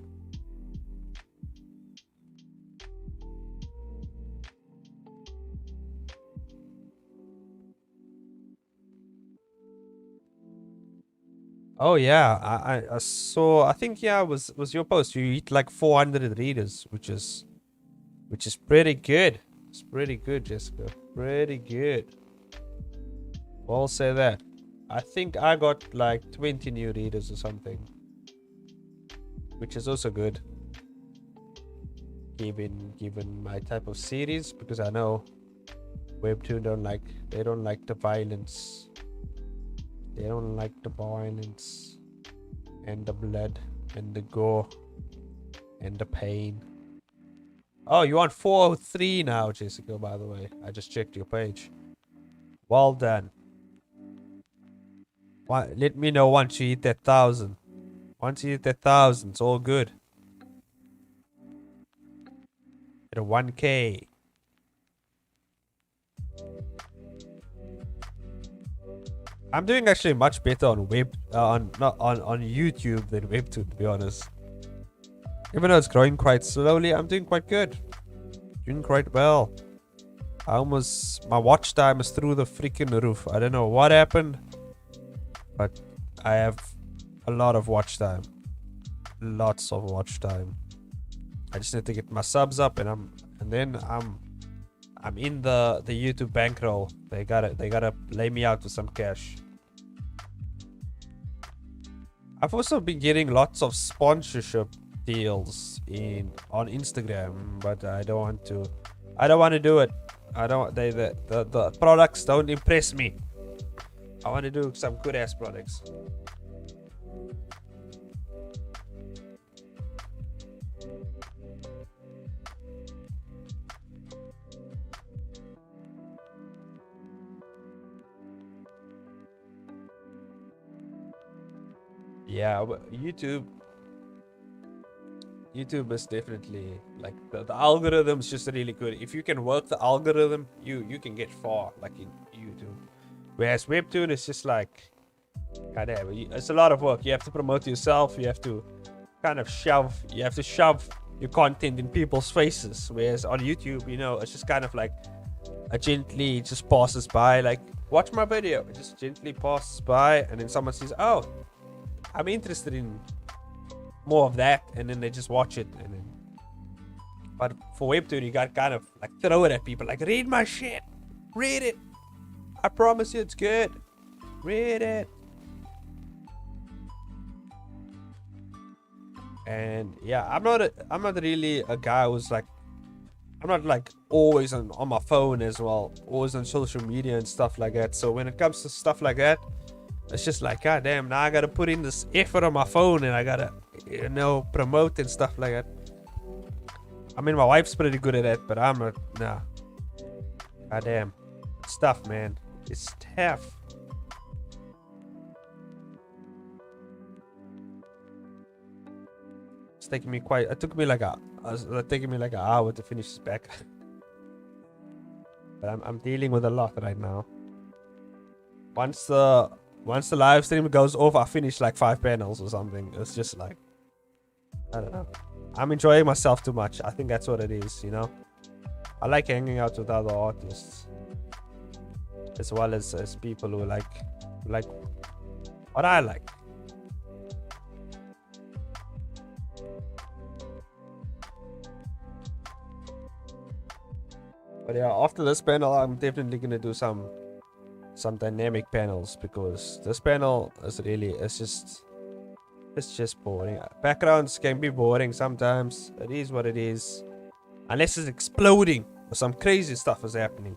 A: Oh yeah, I saw. I think yeah, was your post. You hit like 400 readers, which is pretty good. It's pretty good, Jessica. Pretty good. I'll say that. I think I got like 20 new readers or something, which is also good. Given my type of series, because I know Webtoon don't like the violence. They don't like the violence and the blood and the gore and the pain. Oh, you want 403 now, Jessica, by the way. I just checked your page. Well done. Let me know once you hit that 1,000. Once you hit that 1,000, it's all good. At a 1K. I'm doing actually much better on on YouTube than Webtoon, to be honest. Even though it's growing quite slowly, I'm doing quite good. Doing quite well. My watch time is through the freaking roof. I don't know what happened, but I have a lot of watch time. Lots of watch time. I just need to get my subs up, and then I'm in the YouTube bankroll. They gotta lay me out with some cash. I've also been getting lots of sponsorship deals on Instagram, but I don't want to. I don't want to do it. The products don't impress me. I want to do some good ass products. Yeah, YouTube is definitely like the algorithm's just really good. If you can work the algorithm, you can get far, like in YouTube. Whereas Webtoon is just like, goddamn, it's a lot of work. You have to promote yourself. You have to kind of shove your content in people's faces. Whereas on YouTube, it's just kind of like gently just passes by, like, watch my video. It just gently passes by, and then someone says, oh, I'm interested in more of that, and then they just watch it. And then, but for Webtoon, you got kind of like throw it at people, like, read my shit, read it. I promise you, it's good. Read it. And yeah, I'm not really a guy who's like, I'm not like always on my phone as well, always on social media and stuff like that. So when it comes to stuff like that, it's just like, god damn, now I gotta put in this effort on my phone, and I gotta, promote and stuff like that. I mean, my wife's pretty good at that, but I'm not. Nah. God damn. It's tough, man. It's tough. It's taking me it took me like an hour to finish this back. But I'm dealing with a lot right now. Once the live stream goes off, I finish like 5 panels or something. It's just like, I don't know. I'm enjoying myself too much. I think that's what it is, I like hanging out with other artists, as well as people who like what I like. But yeah, after this panel, I'm definitely gonna do some dynamic panels, because this panel is really, it's just boring. Backgrounds can be boring sometimes. It is what it is. Unless it's exploding or some crazy stuff is happening,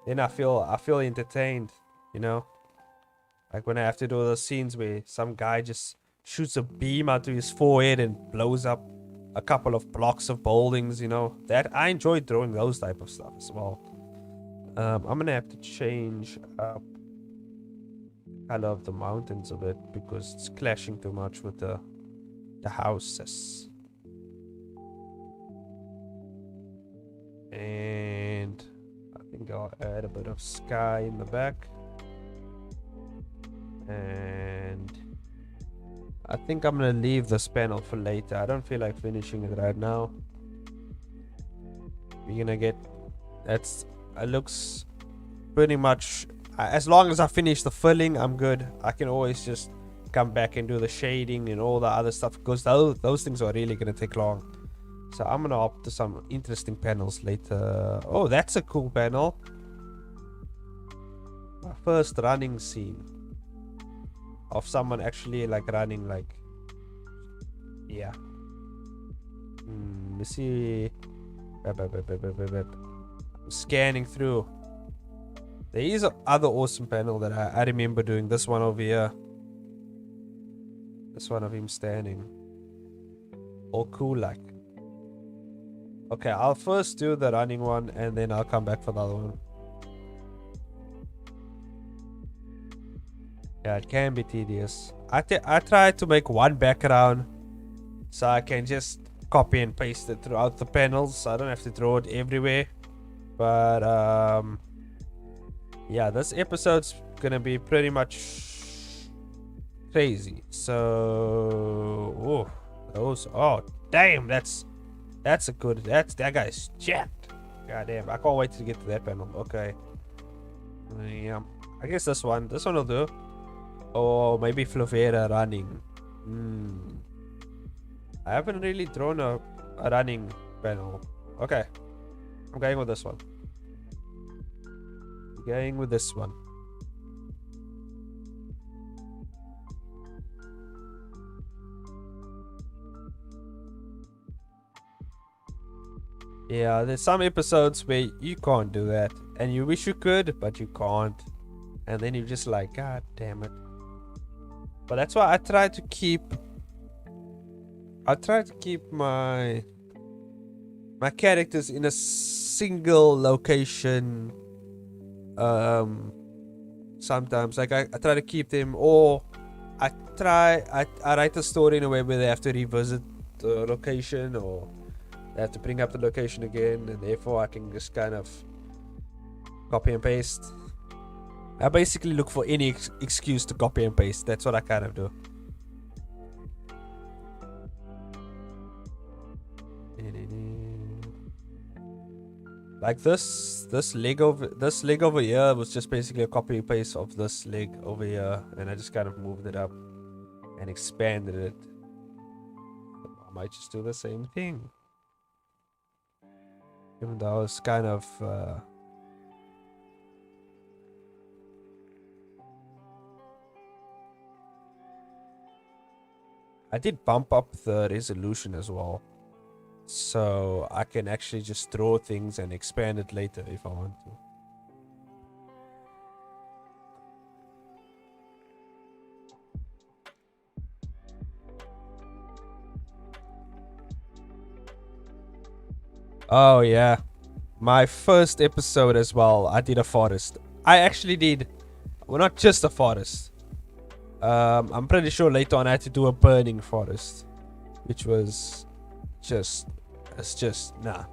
A: then I feel entertained, Like when I have to do those scenes where some guy just shoots a beam out of his forehead and blows up a couple of blocks of buildings, That I enjoy drawing those type of stuff as well. I'm gonna have to change up color of the mountains a bit, because it's clashing too much with the houses. And I think I'll add a bit of sky in the back. And I think I'm gonna leave this panel for later. I don't feel like finishing it right now. We're gonna get, it looks pretty much, as long as I finish the filling, I'm good. I can always just come back and do the shading and all the other stuff, because those things are really gonna take long. So I'm gonna opt to some interesting panels later. Oh, that's a cool panel. My first running scene of someone actually like running, like, yeah. Let's see. I'm scanning through. There is another awesome panel that I remember doing. This one over here. This one of him standing, all cool like. Okay, I'll first do the running one and then I'll come back for the other one. Yeah, it can be tedious. I tried to make one background so I can just copy and paste it throughout the panels so I don't have to draw it everywhere. But yeah, this episode's gonna be pretty much crazy. So oh damn, that guy's jacked. God damn, I can't wait to get to that panel. Okay. Yeah. I guess this one will do. Or maybe Flovera running. I haven't really drawn a running panel. Okay. I'm going with this one. Yeah, there's some episodes where you can't do that. And you wish you could, but you can't. And then you're just like, God damn it. But that's why I try to keep my characters in a single location. Sometimes like I try to keep them, or I write a story in a way where they have to revisit the location, or they have to bring up the location again, and therefore I can just kind of copy and paste. I basically look for any excuse to copy and paste. That's what I kind of do. Like this leg over here was just basically a copy and paste of this leg over here, and I just kind of moved it up and expanded it. I might just do the same thing, even though I was kind of I did bump up the resolution as well, so I can actually just draw things and expand it later if I want to. Oh yeah, my first episode as well, I did a forest. I actually did, well, not just a forest. I'm pretty sure later on I had to do a burning forest, which was nah.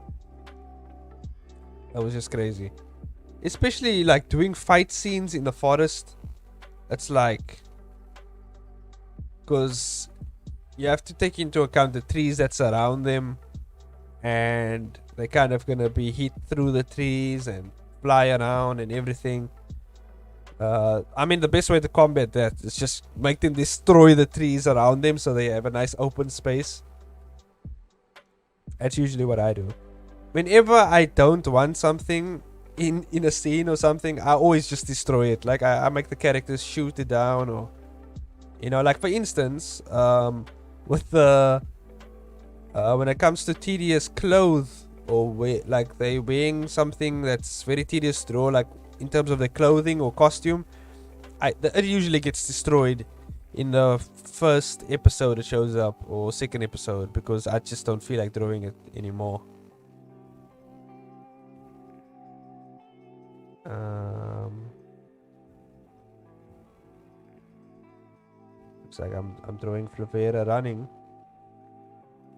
A: That was just crazy. Especially like doing fight scenes in the forest. It's like, because you have to take into account the trees that surround them, and they're kind of gonna be hit through the trees and fly around and everything. I mean, the best way to combat that is just make them destroy the trees around them so they have a nice open space. That's usually what I do. Whenever I don't want something in a scene or something, I always just destroy it. Like I make the characters shoot it down, or like for instance, with the when it comes to tedious clothes, or like they wearing something that's very tedious to draw, like in terms of their clothing or costume, it usually gets destroyed in the first episode it shows up, or second episode, because I just don't feel like drawing it anymore. Looks like I'm drawing Flavera running.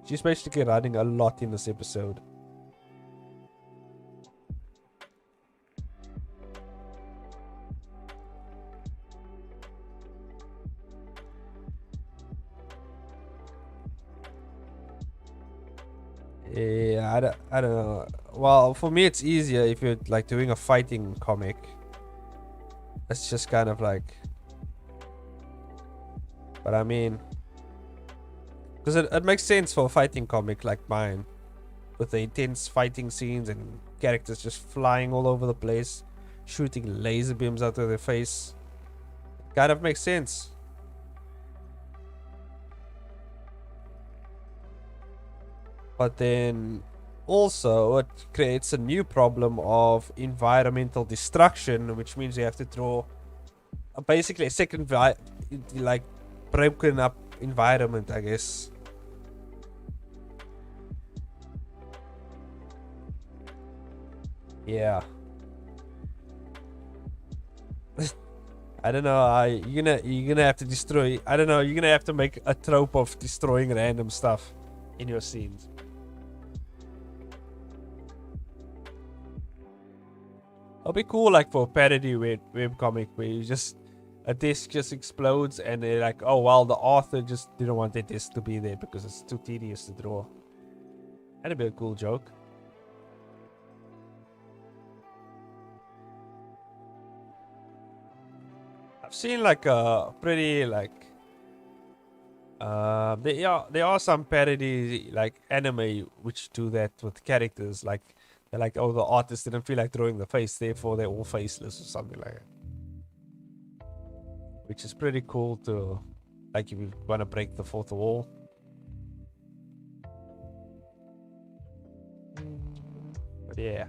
A: She's basically running a lot in this episode. Yeah, I don't know. Well, for me it's easier if you're like doing a fighting comic. It's just kind of like, but I mean, because it makes sense for a fighting comic like mine, with the intense fighting scenes and characters just flying all over the place, shooting laser beams out of their face. Kind of makes sense. But then also it creates a new problem of environmental destruction, which means you have to draw basically a second like broken up environment, I guess. Yeah. I don't know. You're gonna have to destroy. I don't know. You're gonna have to make a trope of destroying random stuff in your scenes. It'll be cool, like for a parody webcomic where you just a disc just explodes and they're like, oh well, the author just didn't want the disc to be there because it's too tedious to draw. That'd be a cool joke. I've seen like a pretty like there are some parody like anime which do that with characters, like they're like, oh, the artist didn't feel like drawing the face, therefore they're all faceless or something like that, which is pretty cool to, like, if you want to break the fourth wall. But yeah.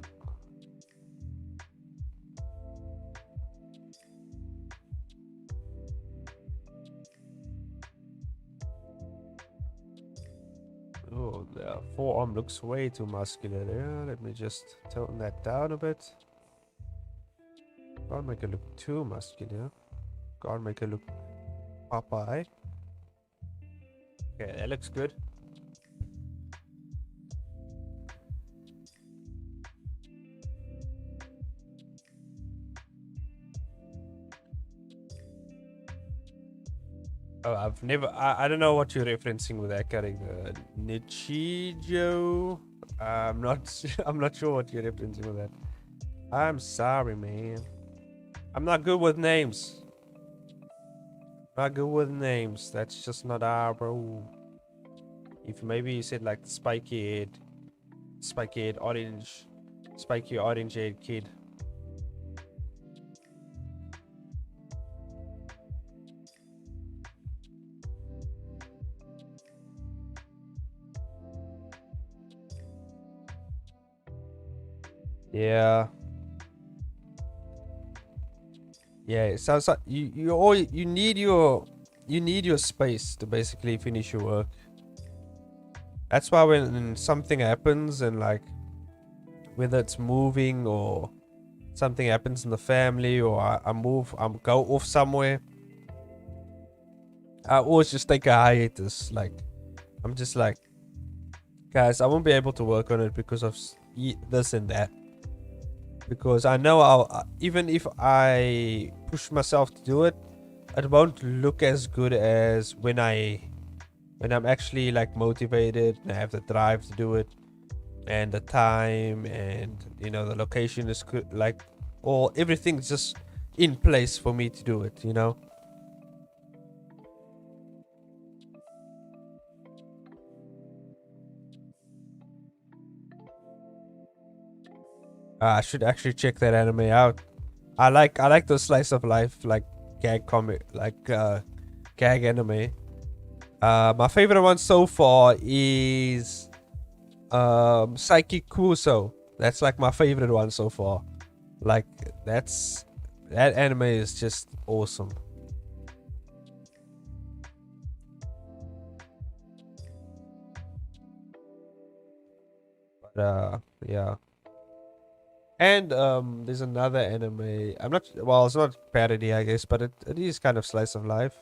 A: Oh, the forearm looks way too muscular there. Let me just tone that down a bit. Can't make it look too muscular. Can't make it look Popeye. Okay, that looks good. Oh, I don't know what you're referencing with that character. Nichijo? I'm not sure what you're referencing with that. I'm sorry, man. I'm not good with names. Not good with names. That's just not our bro. If maybe you said like spiky orange haired kid. Yeah. Yeah, it sounds like you need your space to basically finish your work. That's why when something happens and like whether it's moving or something happens in the family or I go off somewhere, I always just take a hiatus. Like I'm just like, guys, I won't be able to work on it because of this and that. Because I know even if I push myself to do it, it won't look as good as when I'm actually like motivated and I have the drive to do it, and the time, and you know the location is good, like everything's just in place for me to do it, you know. I should actually check that anime out. I like those slice of life like gag comic, like gag anime. My favorite one so far is Psychic Kuso. That's like my favorite one so far. Like that anime is just awesome. But yeah. And there's another anime. I'm not, well, it's not parody, I guess, but it is kind of slice of life.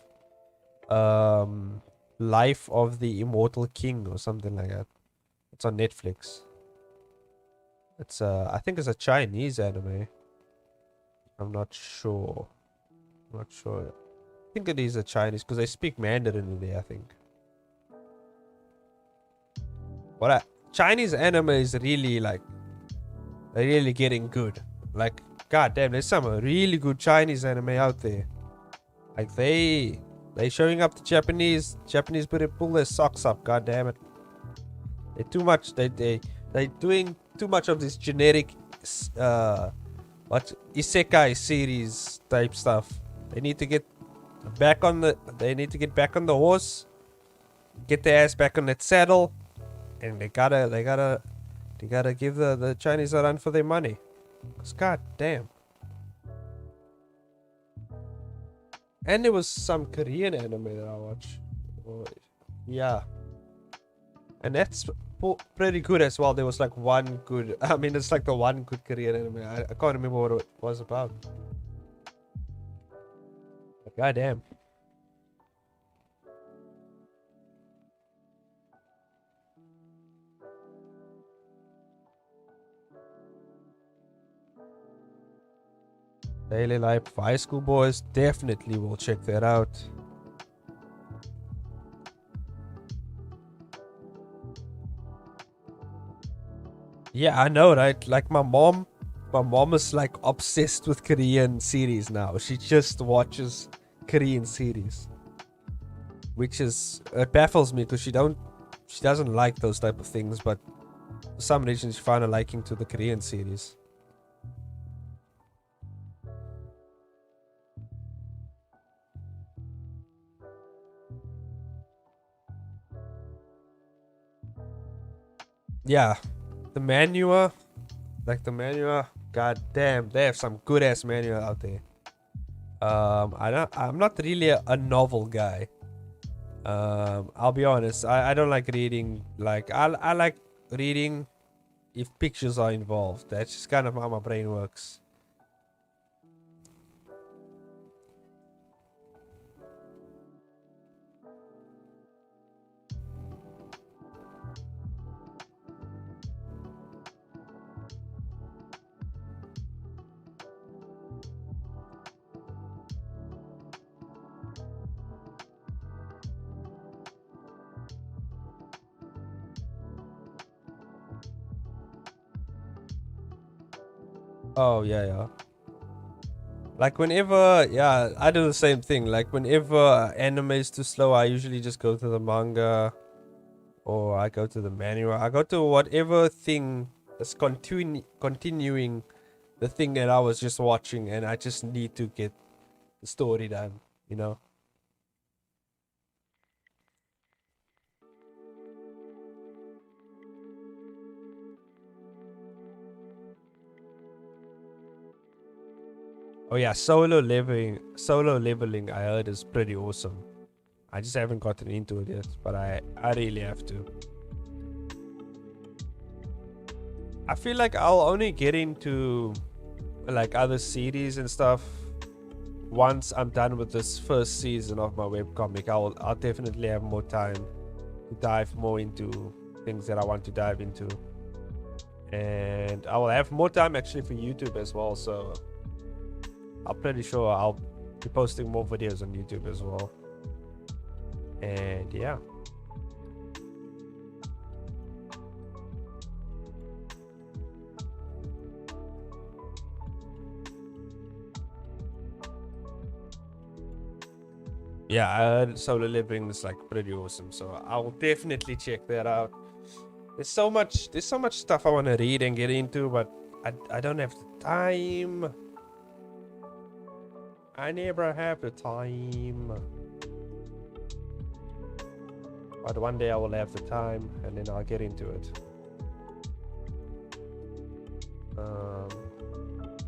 A: Life of the Immortal King or something like that. It's on Netflix. It's I think it's a Chinese anime. I'm not sure. I'm not sure. I think it is a Chinese because they speak Mandarin in there, I think. Chinese anime is really like, they're really getting good. Like, goddamn, there's some really good Chinese anime out there. Like they showing up the Japanese better pull their socks up. God damn it, they too much. They doing too much of this generic what isekai series type stuff. They need to get back on the. They need to get back on the horse. Get their ass back on that saddle, and they gotta give the Chinese a run for their money. Cause god damn. And there was some Korean anime that I watched. Oh, yeah. And that's pretty good as well. There was like one good. I mean, it's like the one good Korean anime. I can't remember what it was about. But goddamn. Daily Life of High School Boys. Definitely will check that out. Yeah, I know, right? Like my mom is like obsessed with Korean series now. She just watches Korean series, which is, it baffles me because she doesn't like those type of things, but for some reason she found a liking to the Korean series. Yeah, the manua, god damn, they have some good ass manua out there. I'm not really a novel guy. I'll be honest, I don't like reading. Like I like reading if pictures are involved. That's just kind of how my brain works. Oh yeah. Like whenever, yeah, I do the same thing. Like whenever anime is too slow, I usually just go to the manga, or I go to the manhwa. I go to whatever thing is continuing the thing that I was just watching, and I just need to get the story done, you know? Oh yeah, solo leveling I heard is pretty awesome. I just haven't gotten into it yet, but I really have to. I feel like I'll only get into like other series and stuff once I'm done with this first season of my webcomic. I'll definitely have more time to dive more into things that I want to dive into, and I will have more time actually for YouTube as well. So I'm pretty sure I'll be posting more videos on YouTube as well. And yeah. Yeah, I heard solo living is like pretty awesome, so I will definitely check that out. There's so much stuff I want to read and get into, but I don't have the time. I never have the time. But one day I will have the time, and then I'll get into it.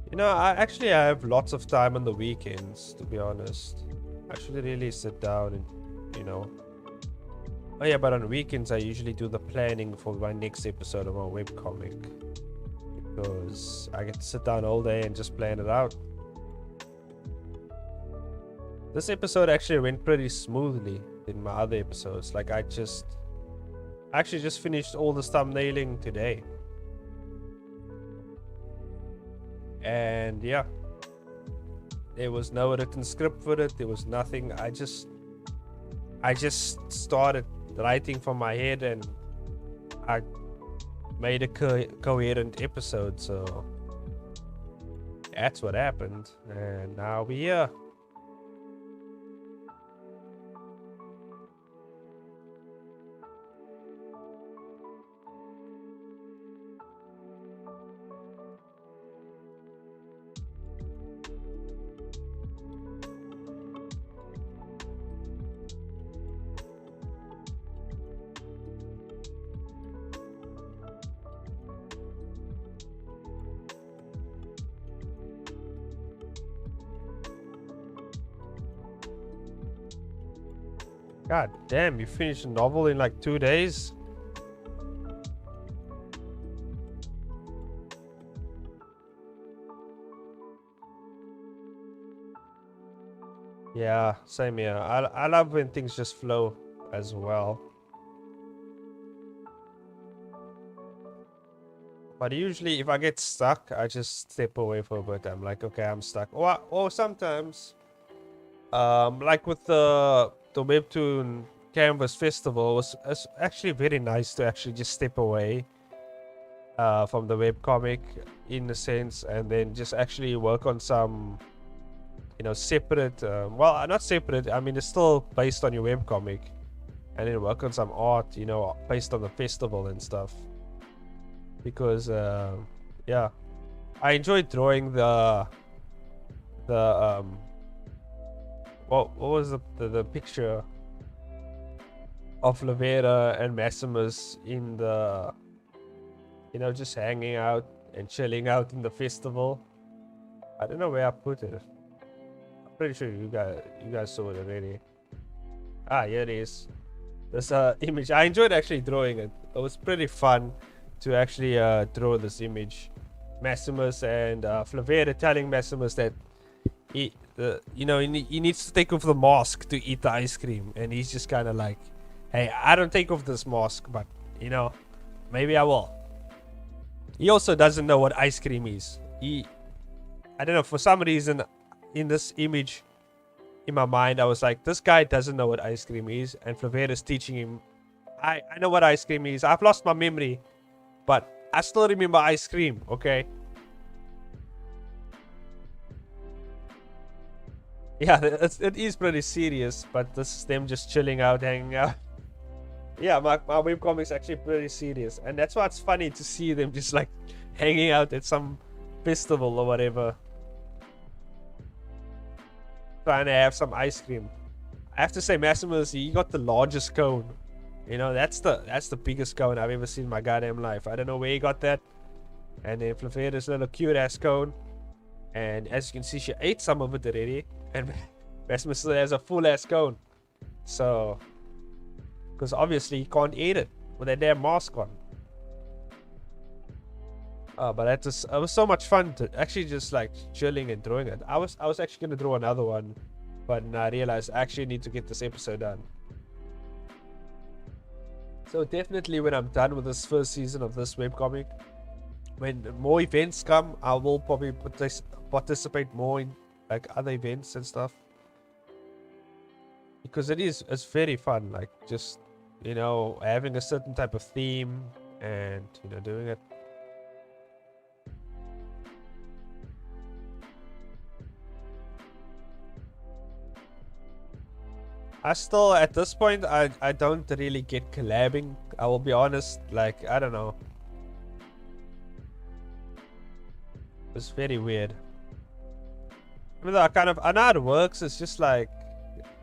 A: You know, I have lots of time on the weekends, to be honest. I should really sit down and, you know. Oh yeah, but on weekends I usually do the planning for my next episode of my webcomic, because I get to sit down all day and just plan it out. This episode actually went pretty smoothly than my other episodes. Like I actually just finished all the thumbnailing today. And yeah, there was no written script for it. There was nothing. I just started writing from my head, and I made a coherent episode. So that's what happened, and now we're here. God damn, you finished a novel in like 2 days? Yeah, same here. I love when things just flow as well. But usually, if I get stuck, I just step away for a bit. I'm like, okay, I'm stuck. Or sometimes, like with the Webtoon Canvas Festival, was actually very nice to actually just step away from the webcomic in a sense, and then just actually work on some, separate. Well, not separate. I mean, it's still based on your webcomic, and then work on some art, based on the festival and stuff. Because yeah, I enjoyed drawing the what was the picture of Lavera and Maximus in the, just hanging out and chilling out in the festival. I don't know where I put it. I'm pretty sure you guys saw it already. Ah, here it is. This image. I enjoyed actually drawing it. It was pretty fun to actually draw this image. Maximus and Flavera telling Maximus that he needs to take off the mask to eat the ice cream, and he's just kind of like, hey, I don't take off this mask, but maybe I will. He also doesn't know what ice cream is. I don't know, for some reason in this image in my mind I was like, this guy doesn't know what ice cream is, and Flavera's teaching him. I know what ice cream is. I've lost my memory, but I still remember ice cream, okay? Yeah, it is pretty serious, but this is them just chilling out, hanging out. Yeah, my webcomic's actually pretty serious, and that's why it's funny to see them just like hanging out at some festival or whatever, trying to have some ice cream. I have to say, Maximus, he got the largest cone. That's the biggest cone I've ever seen in my goddamn life. I don't know where he got that. And then Flavera's little cute ass cone. And as you can see, she ate some of it already. And Maximus still has a full ass cone. So, because obviously he can't eat it with that damn mask on. But it was so much fun to actually just like chilling and drawing it. I was actually gonna draw another one, but I realized I actually need to get this episode done. So definitely when I'm done with this first season of this webcomic, when more events come, I will probably participate more in like other events and stuff. Because it's very fun, like just, having a certain type of theme and, doing it. I still, at this point, I don't really get collabing. I will be honest, like, I don't know. It's very weird. Even though I know how it works, it's just like,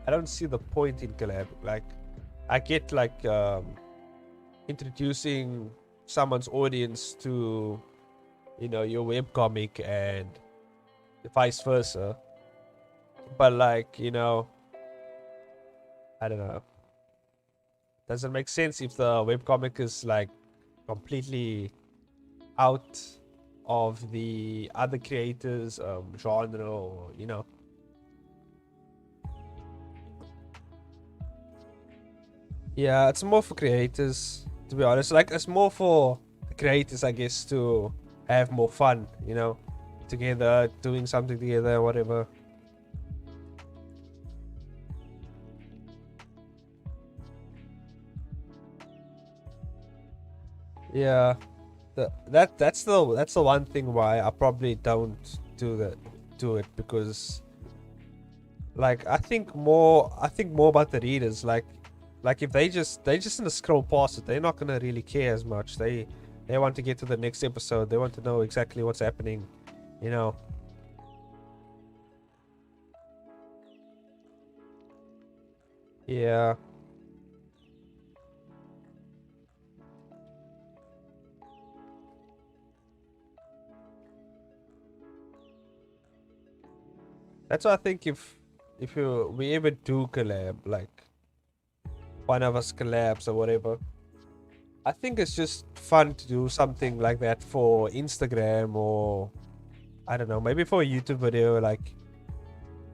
A: I don't see the point in collab. Like, I get like, introducing someone's audience to, your webcomic and vice versa. But like, I don't know. Doesn't make sense if the webcomic is like completely out of the other creators' genre, or Yeah, it's more for creators, to be honest. Like, it's more for the creators, I guess, to have more fun, together, doing something together, whatever. Yeah, that's the one thing why I probably don't do it, because like I think more about the readers. Like if they just gonna scroll past it, they're not gonna really care as much. They want to get to the next episode. They want to know exactly what's happening, Yeah. That's why I think if we ever do collab, like one of us collabs or whatever, I think it's just fun to do something like that for Instagram, or I don't know, maybe for a YouTube video. Like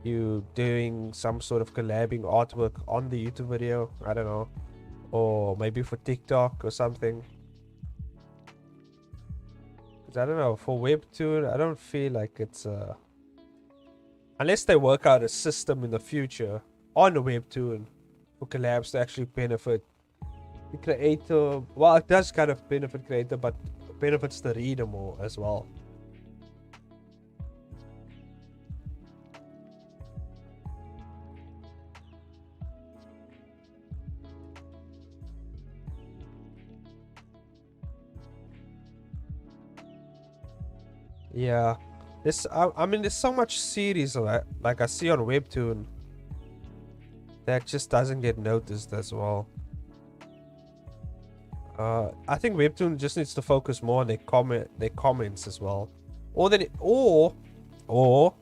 A: you doing some sort of collabing artwork on the YouTube video. I don't know, or maybe for TikTok or something. 'Cause I don't know, for Webtoon, I don't feel like it's unless they work out a system in the future on the Webtoon for collabs to actually benefit the creator. Well, it does kind of benefit creator, but benefits the reader more as well. Yeah, this I mean, there's so much series like I see on Webtoon that just doesn't get noticed as well. I think Webtoon just needs to focus more on their comments as well, or or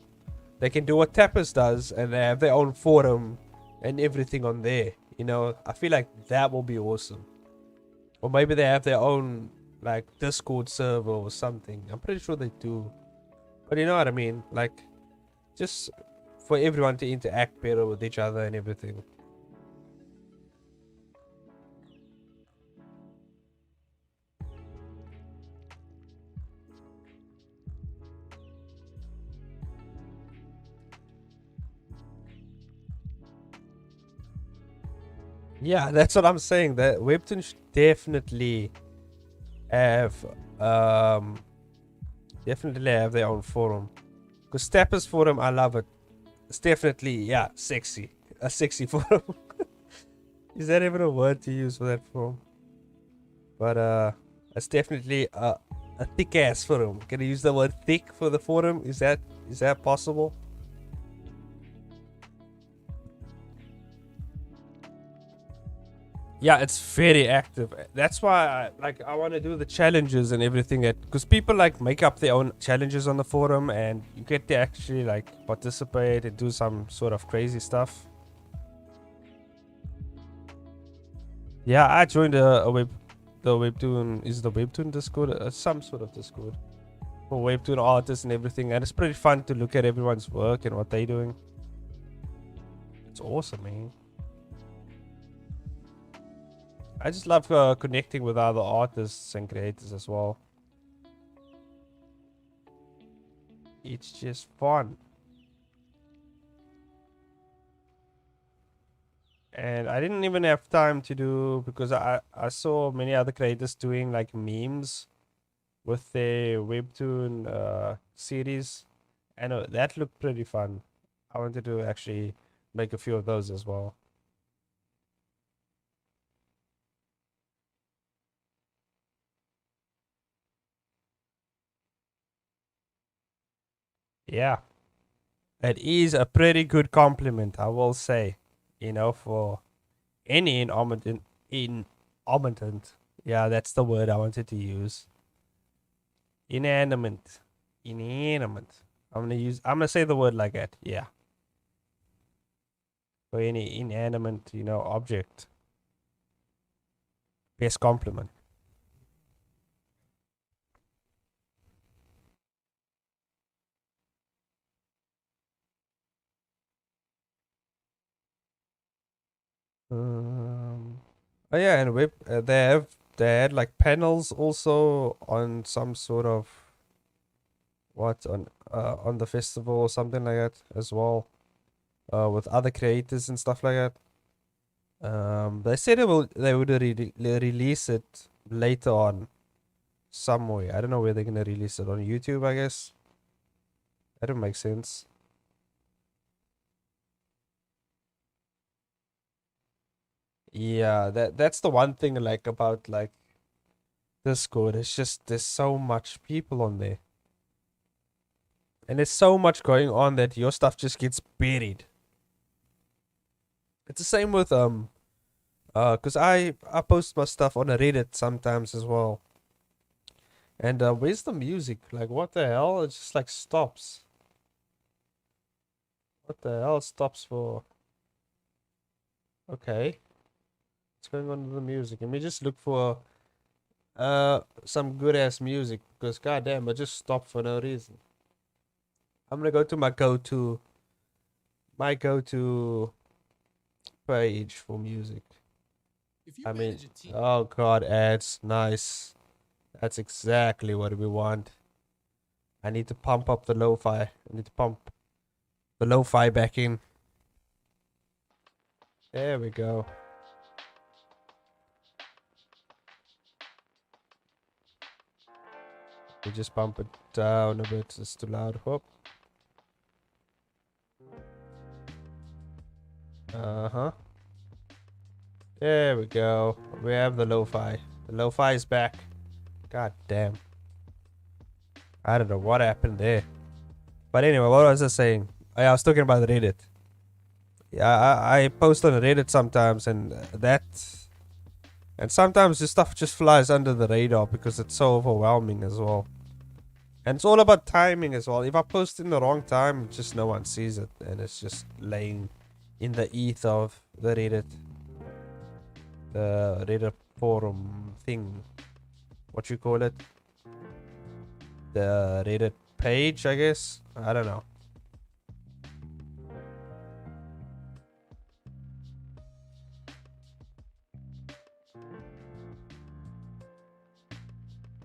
A: they can do what Tapas does and they have their own forum and everything on there. You know, I feel like that will be awesome. Or maybe they have their own like Discord server or something. I'm pretty sure they do. But you know what I mean? Like, just for everyone to interact better with each other and everything. Yeah, that's what I'm saying. That Webtoon should definitely have their own forum. Because Stepper's forum, I love it. It's definitely sexy. A sexy forum. Is that even a word to use for that forum? But it's definitely a thick ass forum. Can I use the word thick for the forum? Is that possible? Yeah, it's very active. That's why I want to do the challenges and everything, because people like make up their own challenges on the forum and you get to actually like participate and do some sort of crazy stuff. Yeah, I joined the Webtoon Discord, some sort of Discord for Webtoon artists and everything, and it's pretty fun to look at everyone's work and what they're doing. It's awesome, man. I just love connecting with other artists and creators as well. It's just fun. And I didn't even have time to do, because I saw many other creators doing like memes with their Webtoon series, and that looked pretty fun. I wanted to actually make a few of those as well. Yeah, it is a pretty good compliment, I will say. You know, for any inanimate. Yeah, that's the word I wanted to use. Inanimate. Inanimate. I'm gonna say the word like that. Yeah. For any inanimate, object. Best compliment. Oh yeah, and they had like panels also on some sort of on the festival or something like that as well, with other creators and stuff like that. They said they would release it later on somewhere. I don't know where they're gonna release it, on YouTube, I guess. That would make sense. Yeah, that's the one thing I like about like Discord. It's just there's so much people on there. And there's so much going on that your stuff just gets buried. It's the same with cause I post my stuff on a Reddit sometimes as well. And where's the music? Like what the hell? It just like stops. What the hell stops for? Okay. What's going on with the music? Let me just look for some good ass music, because goddamn, I just stopped for no reason. I'm gonna go to my go-to my go-to page for music. I mean, oh god, ads, nice. That's exactly what we want. I need to pump up the lo-fi. I need to pump the lo-fi back in. There we go. We just bump it down a bit. It's too loud. Whoop. Uh-huh. There we go. We have the lo-fi. The lo-fi is back. God damn. I don't know what happened there. But anyway, what was I saying? I was talking about Reddit. Yeah, I post on Reddit sometimes, and and sometimes this stuff just flies under the radar because it's so overwhelming as well. And it's all about timing as well. If I post in the wrong time, just no one sees it, and it's just laying in the ether of the Reddit forum thing. What you call it? The Reddit page, I guess. I don't know.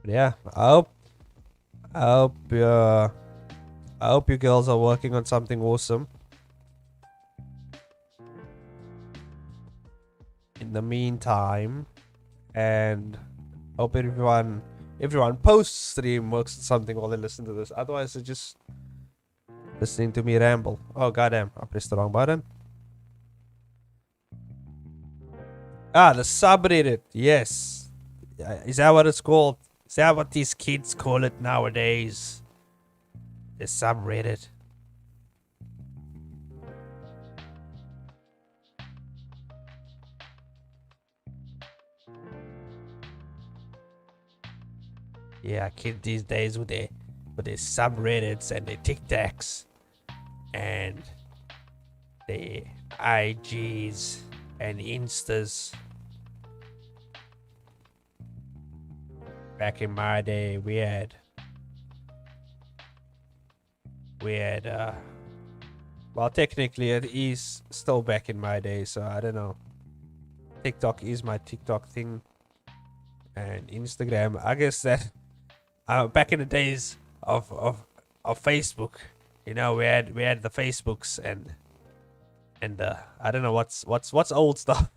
A: But yeah, I hope you girls are working on something awesome. In the meantime, and hope everyone post stream works on something while they listen to this. Otherwise, they're just listening to me ramble. Oh goddamn! I pressed the wrong button. Ah, the subreddit. Yes, is that what it's called? Is that what these kids call it nowadays? The subreddit. Yeah, kids these days with their subreddits and their TikToks and their IGs and Instas. Back in my day, we had well, technically it is still back in my day, so I don't know. TikTok is my TikTok thing, and Instagram, I guess that back in the days of Facebook, you know, we had the Facebooks and I don't know what's old stuff.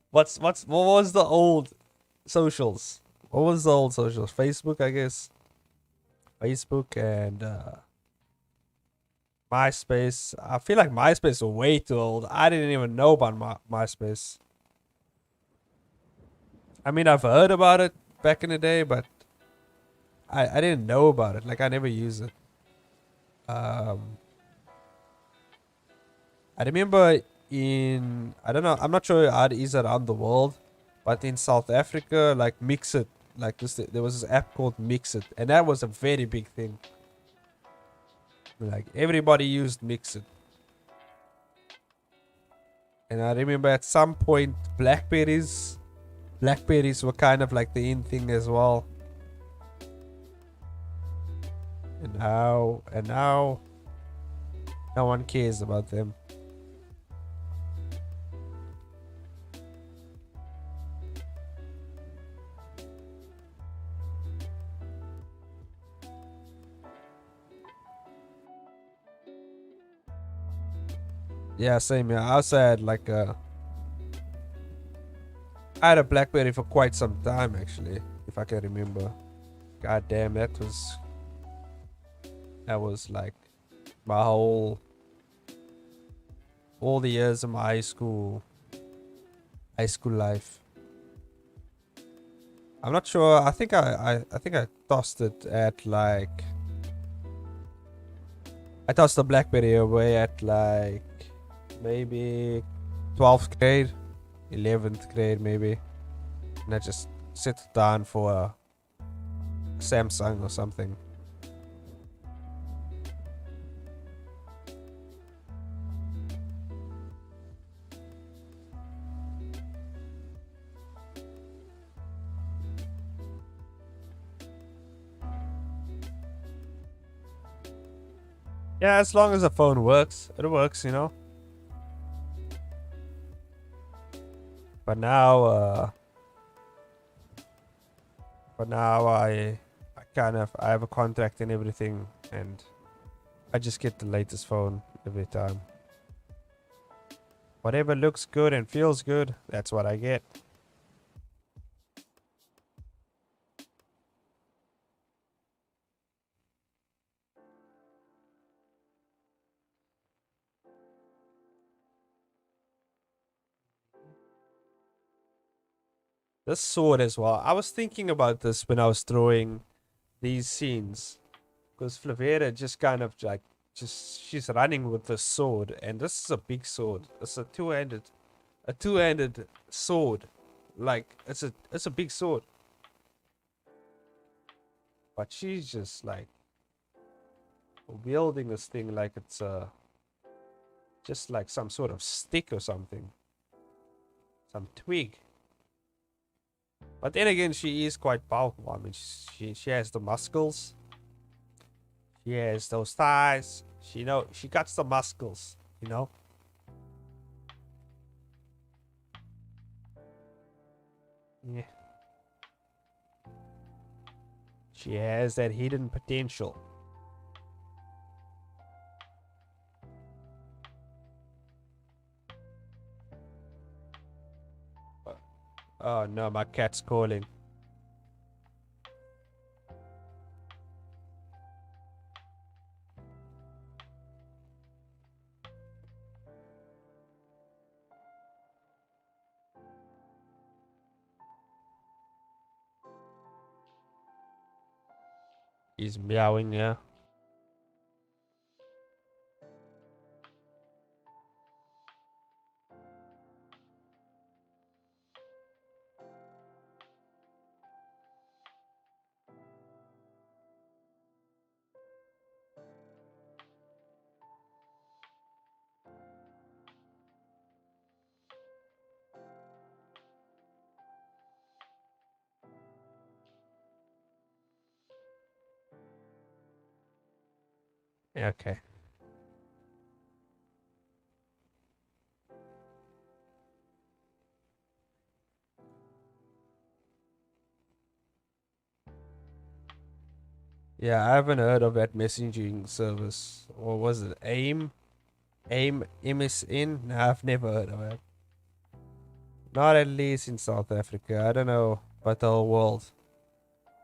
A: what was the old socials? What was the old socials? Facebook, I guess. Facebook and MySpace. I feel like MySpace was way too old. I didn't even know about MySpace. I mean, I've heard about it back in the day, but I didn't know about it. Like, I never used it. I remember I don't know, I'm not sure how it is around the world, but in South Africa, like Mixit, like there was this app called Mixit, and that was a very big thing. Like, everybody used Mixit. And I remember at some point, Blackberries were kind of like the in thing as well. And now no one cares about them. Yeah, same. Yeah, I also had like I had a BlackBerry for quite some time, actually, if I can remember. God damn, that was like my all the years of my high school life. I'm not sure. I think I tossed it at like I tossed the BlackBerry away at like maybe 12th grade, 11th grade maybe, and I just set it down for a Samsung or something. Yeah, as long as the phone works, it works, you know. But now, I kind of, I have a contract and everything, and I just get the latest phone every time. Whatever looks good and feels good, that's what I get. This sword as well. I was thinking about this when I was drawing these scenes, because Flavera just kind of like, just she's running with the sword, and this is a big sword. It's a two-handed sword. Like it's a big sword, but she's just like wielding this thing like it's just like some sort of stick or something, some twig. But then again, she is quite powerful. I mean, she has the muscles. She has those thighs. She got the muscles. You know. Yeah. She has that hidden potential. Oh no, my cat's calling. He's meowing, yeah. Yeah, okay. Yeah, I haven't heard of that messaging service. Or was it AIM? AIM MSN? No, I've never heard of it. Not at least in South Africa. I don't know about the whole world.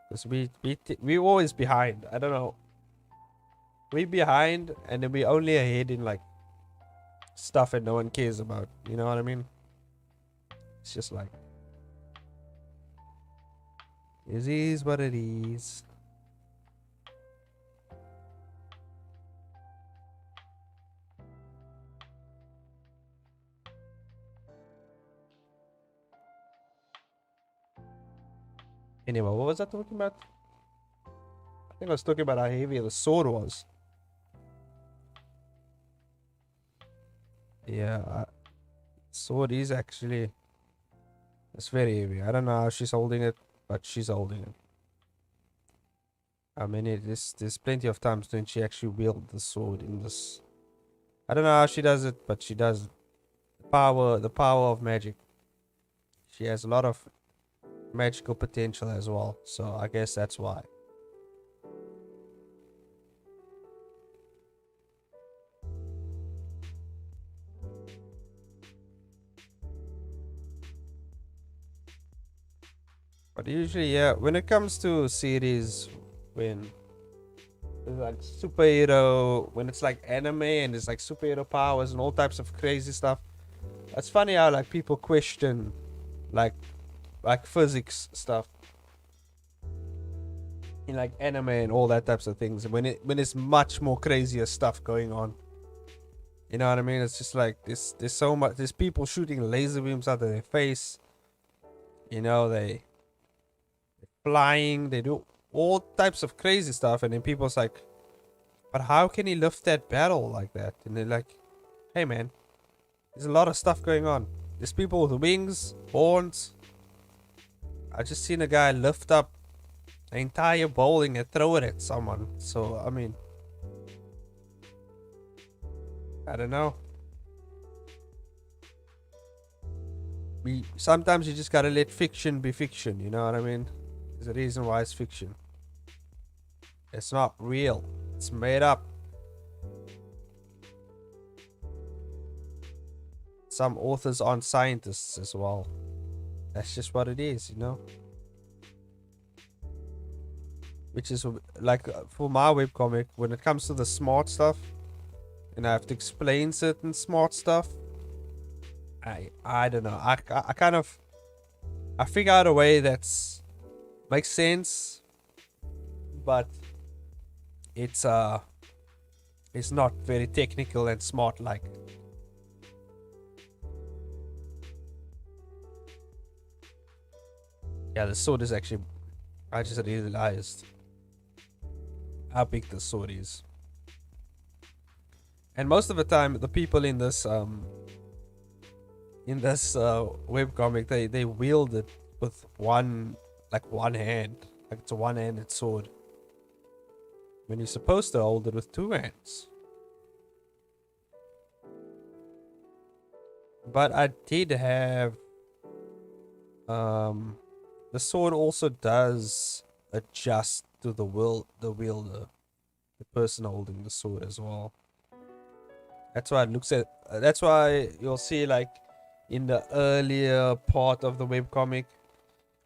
A: Because we always behind. I don't know. We behind and then we only ahead in like stuff that no one cares about. You know what I mean? It's just like, it is what it is. Anyway, what was I talking about? I think I was talking about how heavy the sword was. Yeah, sword is actually, it's very heavy. I don't know how she's holding it, but she's holding it. I mean, there's plenty of times when she actually wield the sword in this. I don't know how she does it, but she does it. The power of magic. She has a lot of magical potential as well, so I guess that's why. But usually, yeah, when it comes to series, when it's like superhero, when it's like anime and it's like superhero powers and all types of crazy stuff, it's funny how like people question like physics stuff in like anime and all that types of things when it's much more crazier stuff going on. You know what I mean? It's just like there's so much, there's people shooting laser beams out of their face. You know, they flying, they do all types of crazy stuff, and then people's like, but how can he lift that barrel like that? And they're like, hey man, there's a lot of stuff going on. There's people with wings, horns. I just seen a guy lift up an entire bowling and throw it at someone. So I mean, I don't know. Sometimes you just gotta let fiction be fiction, you know what I mean? There's a reason why it's fiction. It's not real. It's made up. Some authors aren't scientists as well. That's just what it is, you know? Which is like for my webcomic, when it comes to the smart stuff, and I have to explain certain smart stuff, I don't know. I kind of I figure out a way that's makes sense, but it's not very technical and smart like. Yeah, the sword is actually, I just realized how big the sword is. And most of the time the people in this webcomic, they wield it with one hand. Like it's a one-handed sword. When you're supposed to hold it with two hands. But I did have the sword also does adjust to the wielder, the person holding the sword as well. That's why it looks at. That's why you'll see, like, in the earlier part of the webcomic,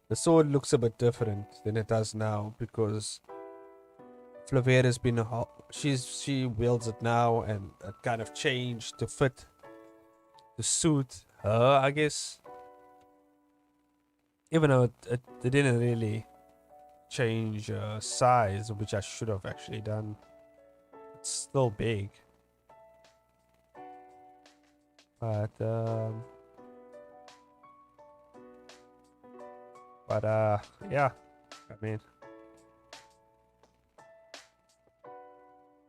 A: the sword looks a bit different than it does now because Flavera's been she wields it now, and it kind of changed to fit to suit her, I guess. Even though it didn't really change size, which I should have actually done. It's still big. But yeah, I mean,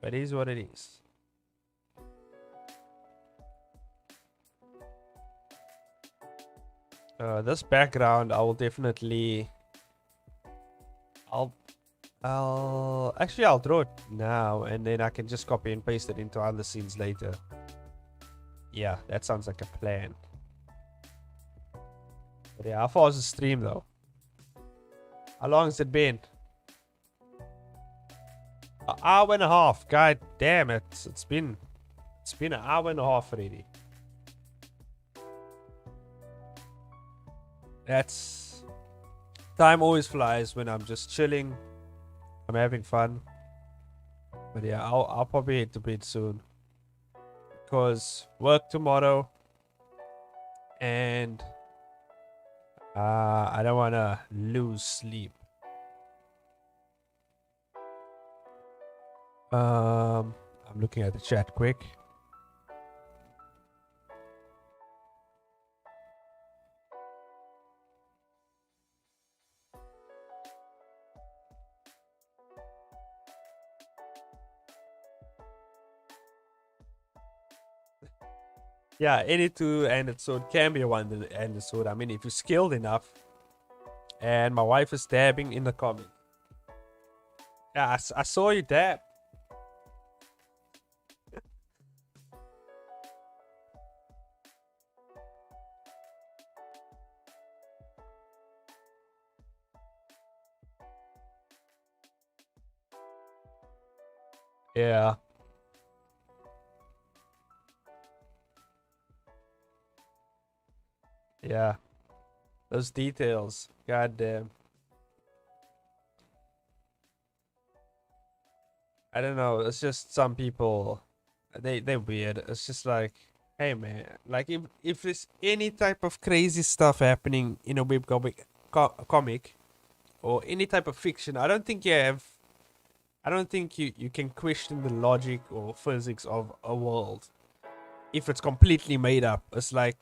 A: it is what it is. This background, I will definitely, I'll draw it now, and then I can just copy and paste it into other scenes later. Yeah, that sounds like a plan. But yeah, how far is the stream though? How long has it been? An hour and a half. God damn it! It's been an hour and a half already. That's time always flies when I'm just chilling. I'm having fun. But yeah, I'll probably head to bed soon because work tomorrow, and I don't wanna lose sleep. I'm looking at the chat quick. Yeah, any two-handed sword can be a one-handed sword. I mean, if you're skilled enough. And my wife is dabbing in the comment. Yeah, I saw you dab. Yeah. Yeah. Those details. God damn. I don't know. It's just some people, they're weird. It's just like, hey man, like if there's any type of crazy stuff happening in a comic or any type of fiction, I don't think you can question the logic or physics of a world if it's completely made up. It's like,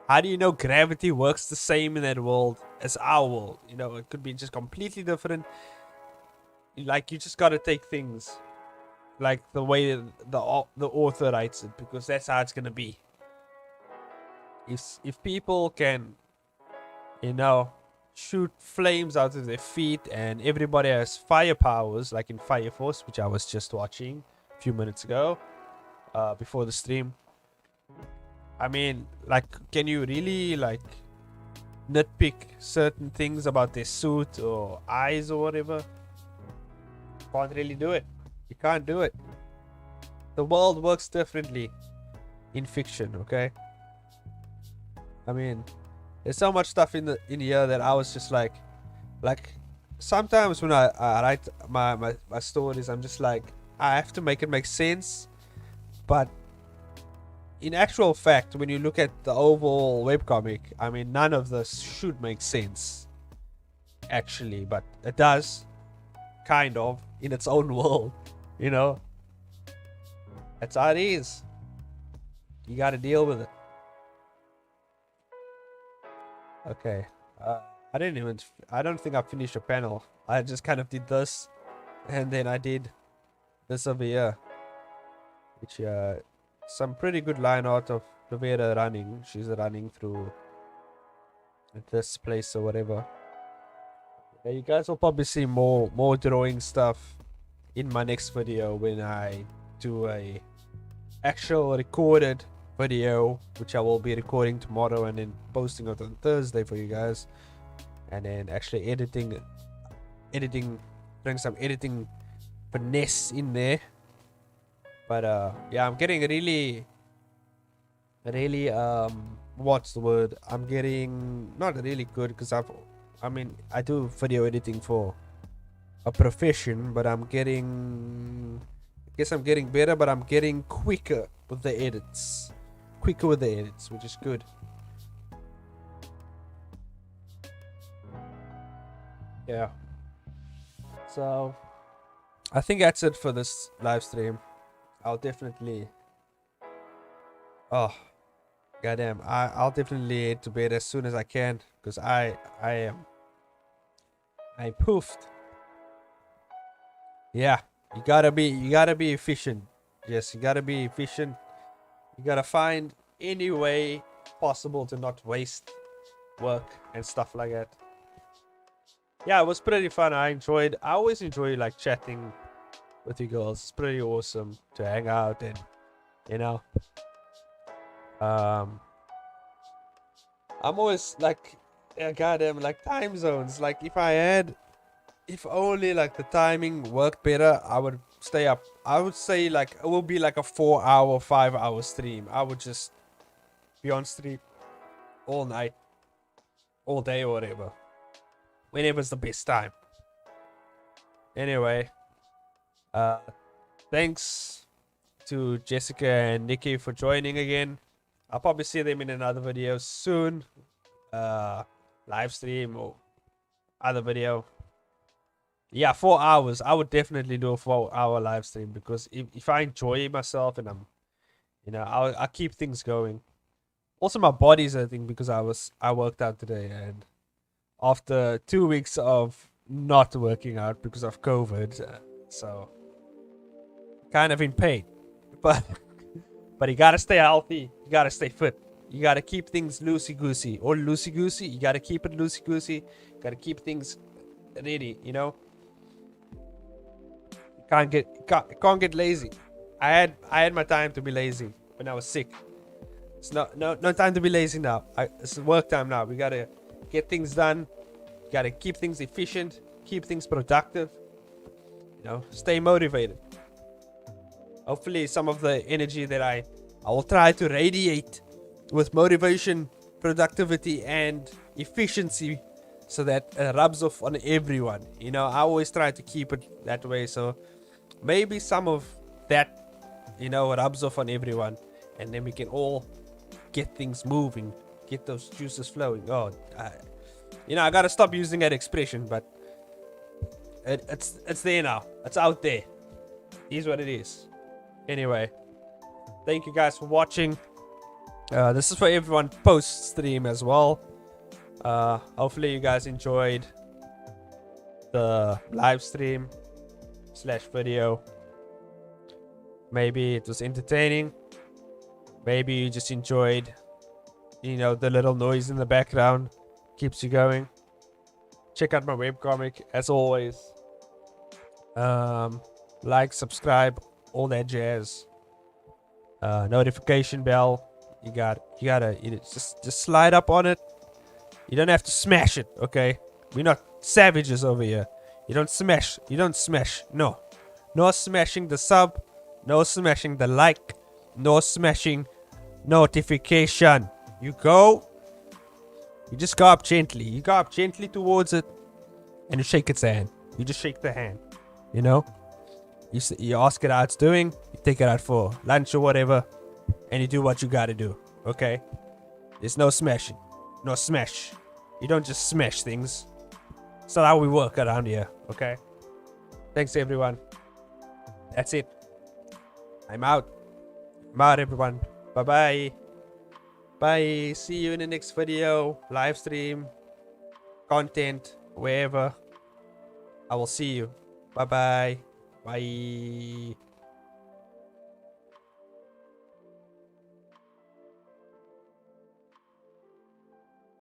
A: how do you know gravity works the same in that world as our world? You know, it could be just completely different. Like, you just gotta take things like the way the author writes it, because that's how it's gonna be. If people can, you know, shoot flames out of their feet, and everybody has fire powers, like in Fire Force, which I was just watching a few minutes ago, before the stream. I mean, like, can you really like nitpick certain things about their suit or eyes or whatever? Can't really do it. You can't do it. The world works differently in fiction, okay? I mean, there's so much stuff in here that I was just like sometimes when I write my stories, I'm just like, I have to make it make sense. But in actual fact, when you look at the overall webcomic, I mean, none of this should make sense, actually, but it does, kind of, in its own world, you know? That's how it is. You gotta deal with it. Okay. I don't think I finished a panel. I just kind of did this, and then I did this over here, which some pretty good line art of Rivera running. She's running through this place or whatever. Yeah, you guys will probably see more drawing stuff in my next video when I do a actual recorded video, which I will be recording tomorrow and then posting it on Thursday for you guys, and then actually editing, bring some editing finesse in there. But yeah, I'm getting really what's the word? I'm getting not really good, because I mean, I do video editing for a profession, but I guess I'm getting better, but I'm getting quicker with the edits. Which is good. Yeah. So I think that's it for this live stream. I'll definitely goddamn, I'll definitely head to bed as soon as I can, because I poofed. Yeah, you gotta be efficient. Yes, you gotta be efficient. You gotta find any way possible to not waste work and stuff like that. Yeah, it was pretty fun. I always enjoy like chatting with you girls. It's pretty awesome to hang out, and you know, I'm always like, yeah, goddamn, like time zones. Like if only like the timing worked better, I would stay up. I would say like it will be like a 4-hour, 5-hour stream. I would just be on stream all night, all day, or whatever. Whenever's the best time. Anyway, thanks to Jessica and Nikki for joining again. I'll probably see them in another video soon. Live stream or other video. Yeah, 4 hours. I would definitely do a 4-hour live stream, because if I enjoy myself and I'm, you know, I'll keep things going. Also, my body's hurting because I worked out today, and after 2 weeks of not working out because of COVID, so kind of in pain. But you gotta stay healthy. You gotta stay fit. You gotta keep things loosey-goosey. Or loosey-goosey. You gotta keep it loosey-goosey. You gotta keep things ready, you know? Can't get lazy. I had my time to be lazy when I was sick. It's no time to be lazy now. It's work time now. We gotta get things done. You gotta keep things efficient, keep things productive. You know, stay motivated. Hopefully some of the energy that I will try to radiate with motivation, productivity, and efficiency, so that it rubs off on everyone. You know, I always try to keep it that way, so maybe some of that, you know, rubs off on everyone, and then we can all get things moving, get those juices flowing. You know, I gotta stop using that expression, but it's there now. It's out there. It is what it is. Anyway, thank you guys for watching. This is for everyone post stream as well. Hopefully you guys enjoyed the live stream / video. Maybe it was entertaining. Maybe you just enjoyed, you know, the little noise in the background keeps you going. Check out my webcomic as always. Like, subscribe, all that jazz. notification bell. You gotta just slide up on it. You don't have to smash it, okay? We're not savages over here. You don't smash. No. No smashing the sub. No smashing the like. No smashing notification. You just go up gently. You go up gently towards it and you shake its hand. You just shake the hand. You know? You ask it how it's doing. You take it out for lunch or whatever. And you do what you gotta do. Okay? There's no smashing. No smash. You don't just smash things. It's not how we work around here. Okay? Thanks, everyone. That's it. I'm out. I'm out, everyone. Bye-bye. Bye. See you in the next video. Live stream. Content. Wherever. I will see you. Bye-bye. Bye.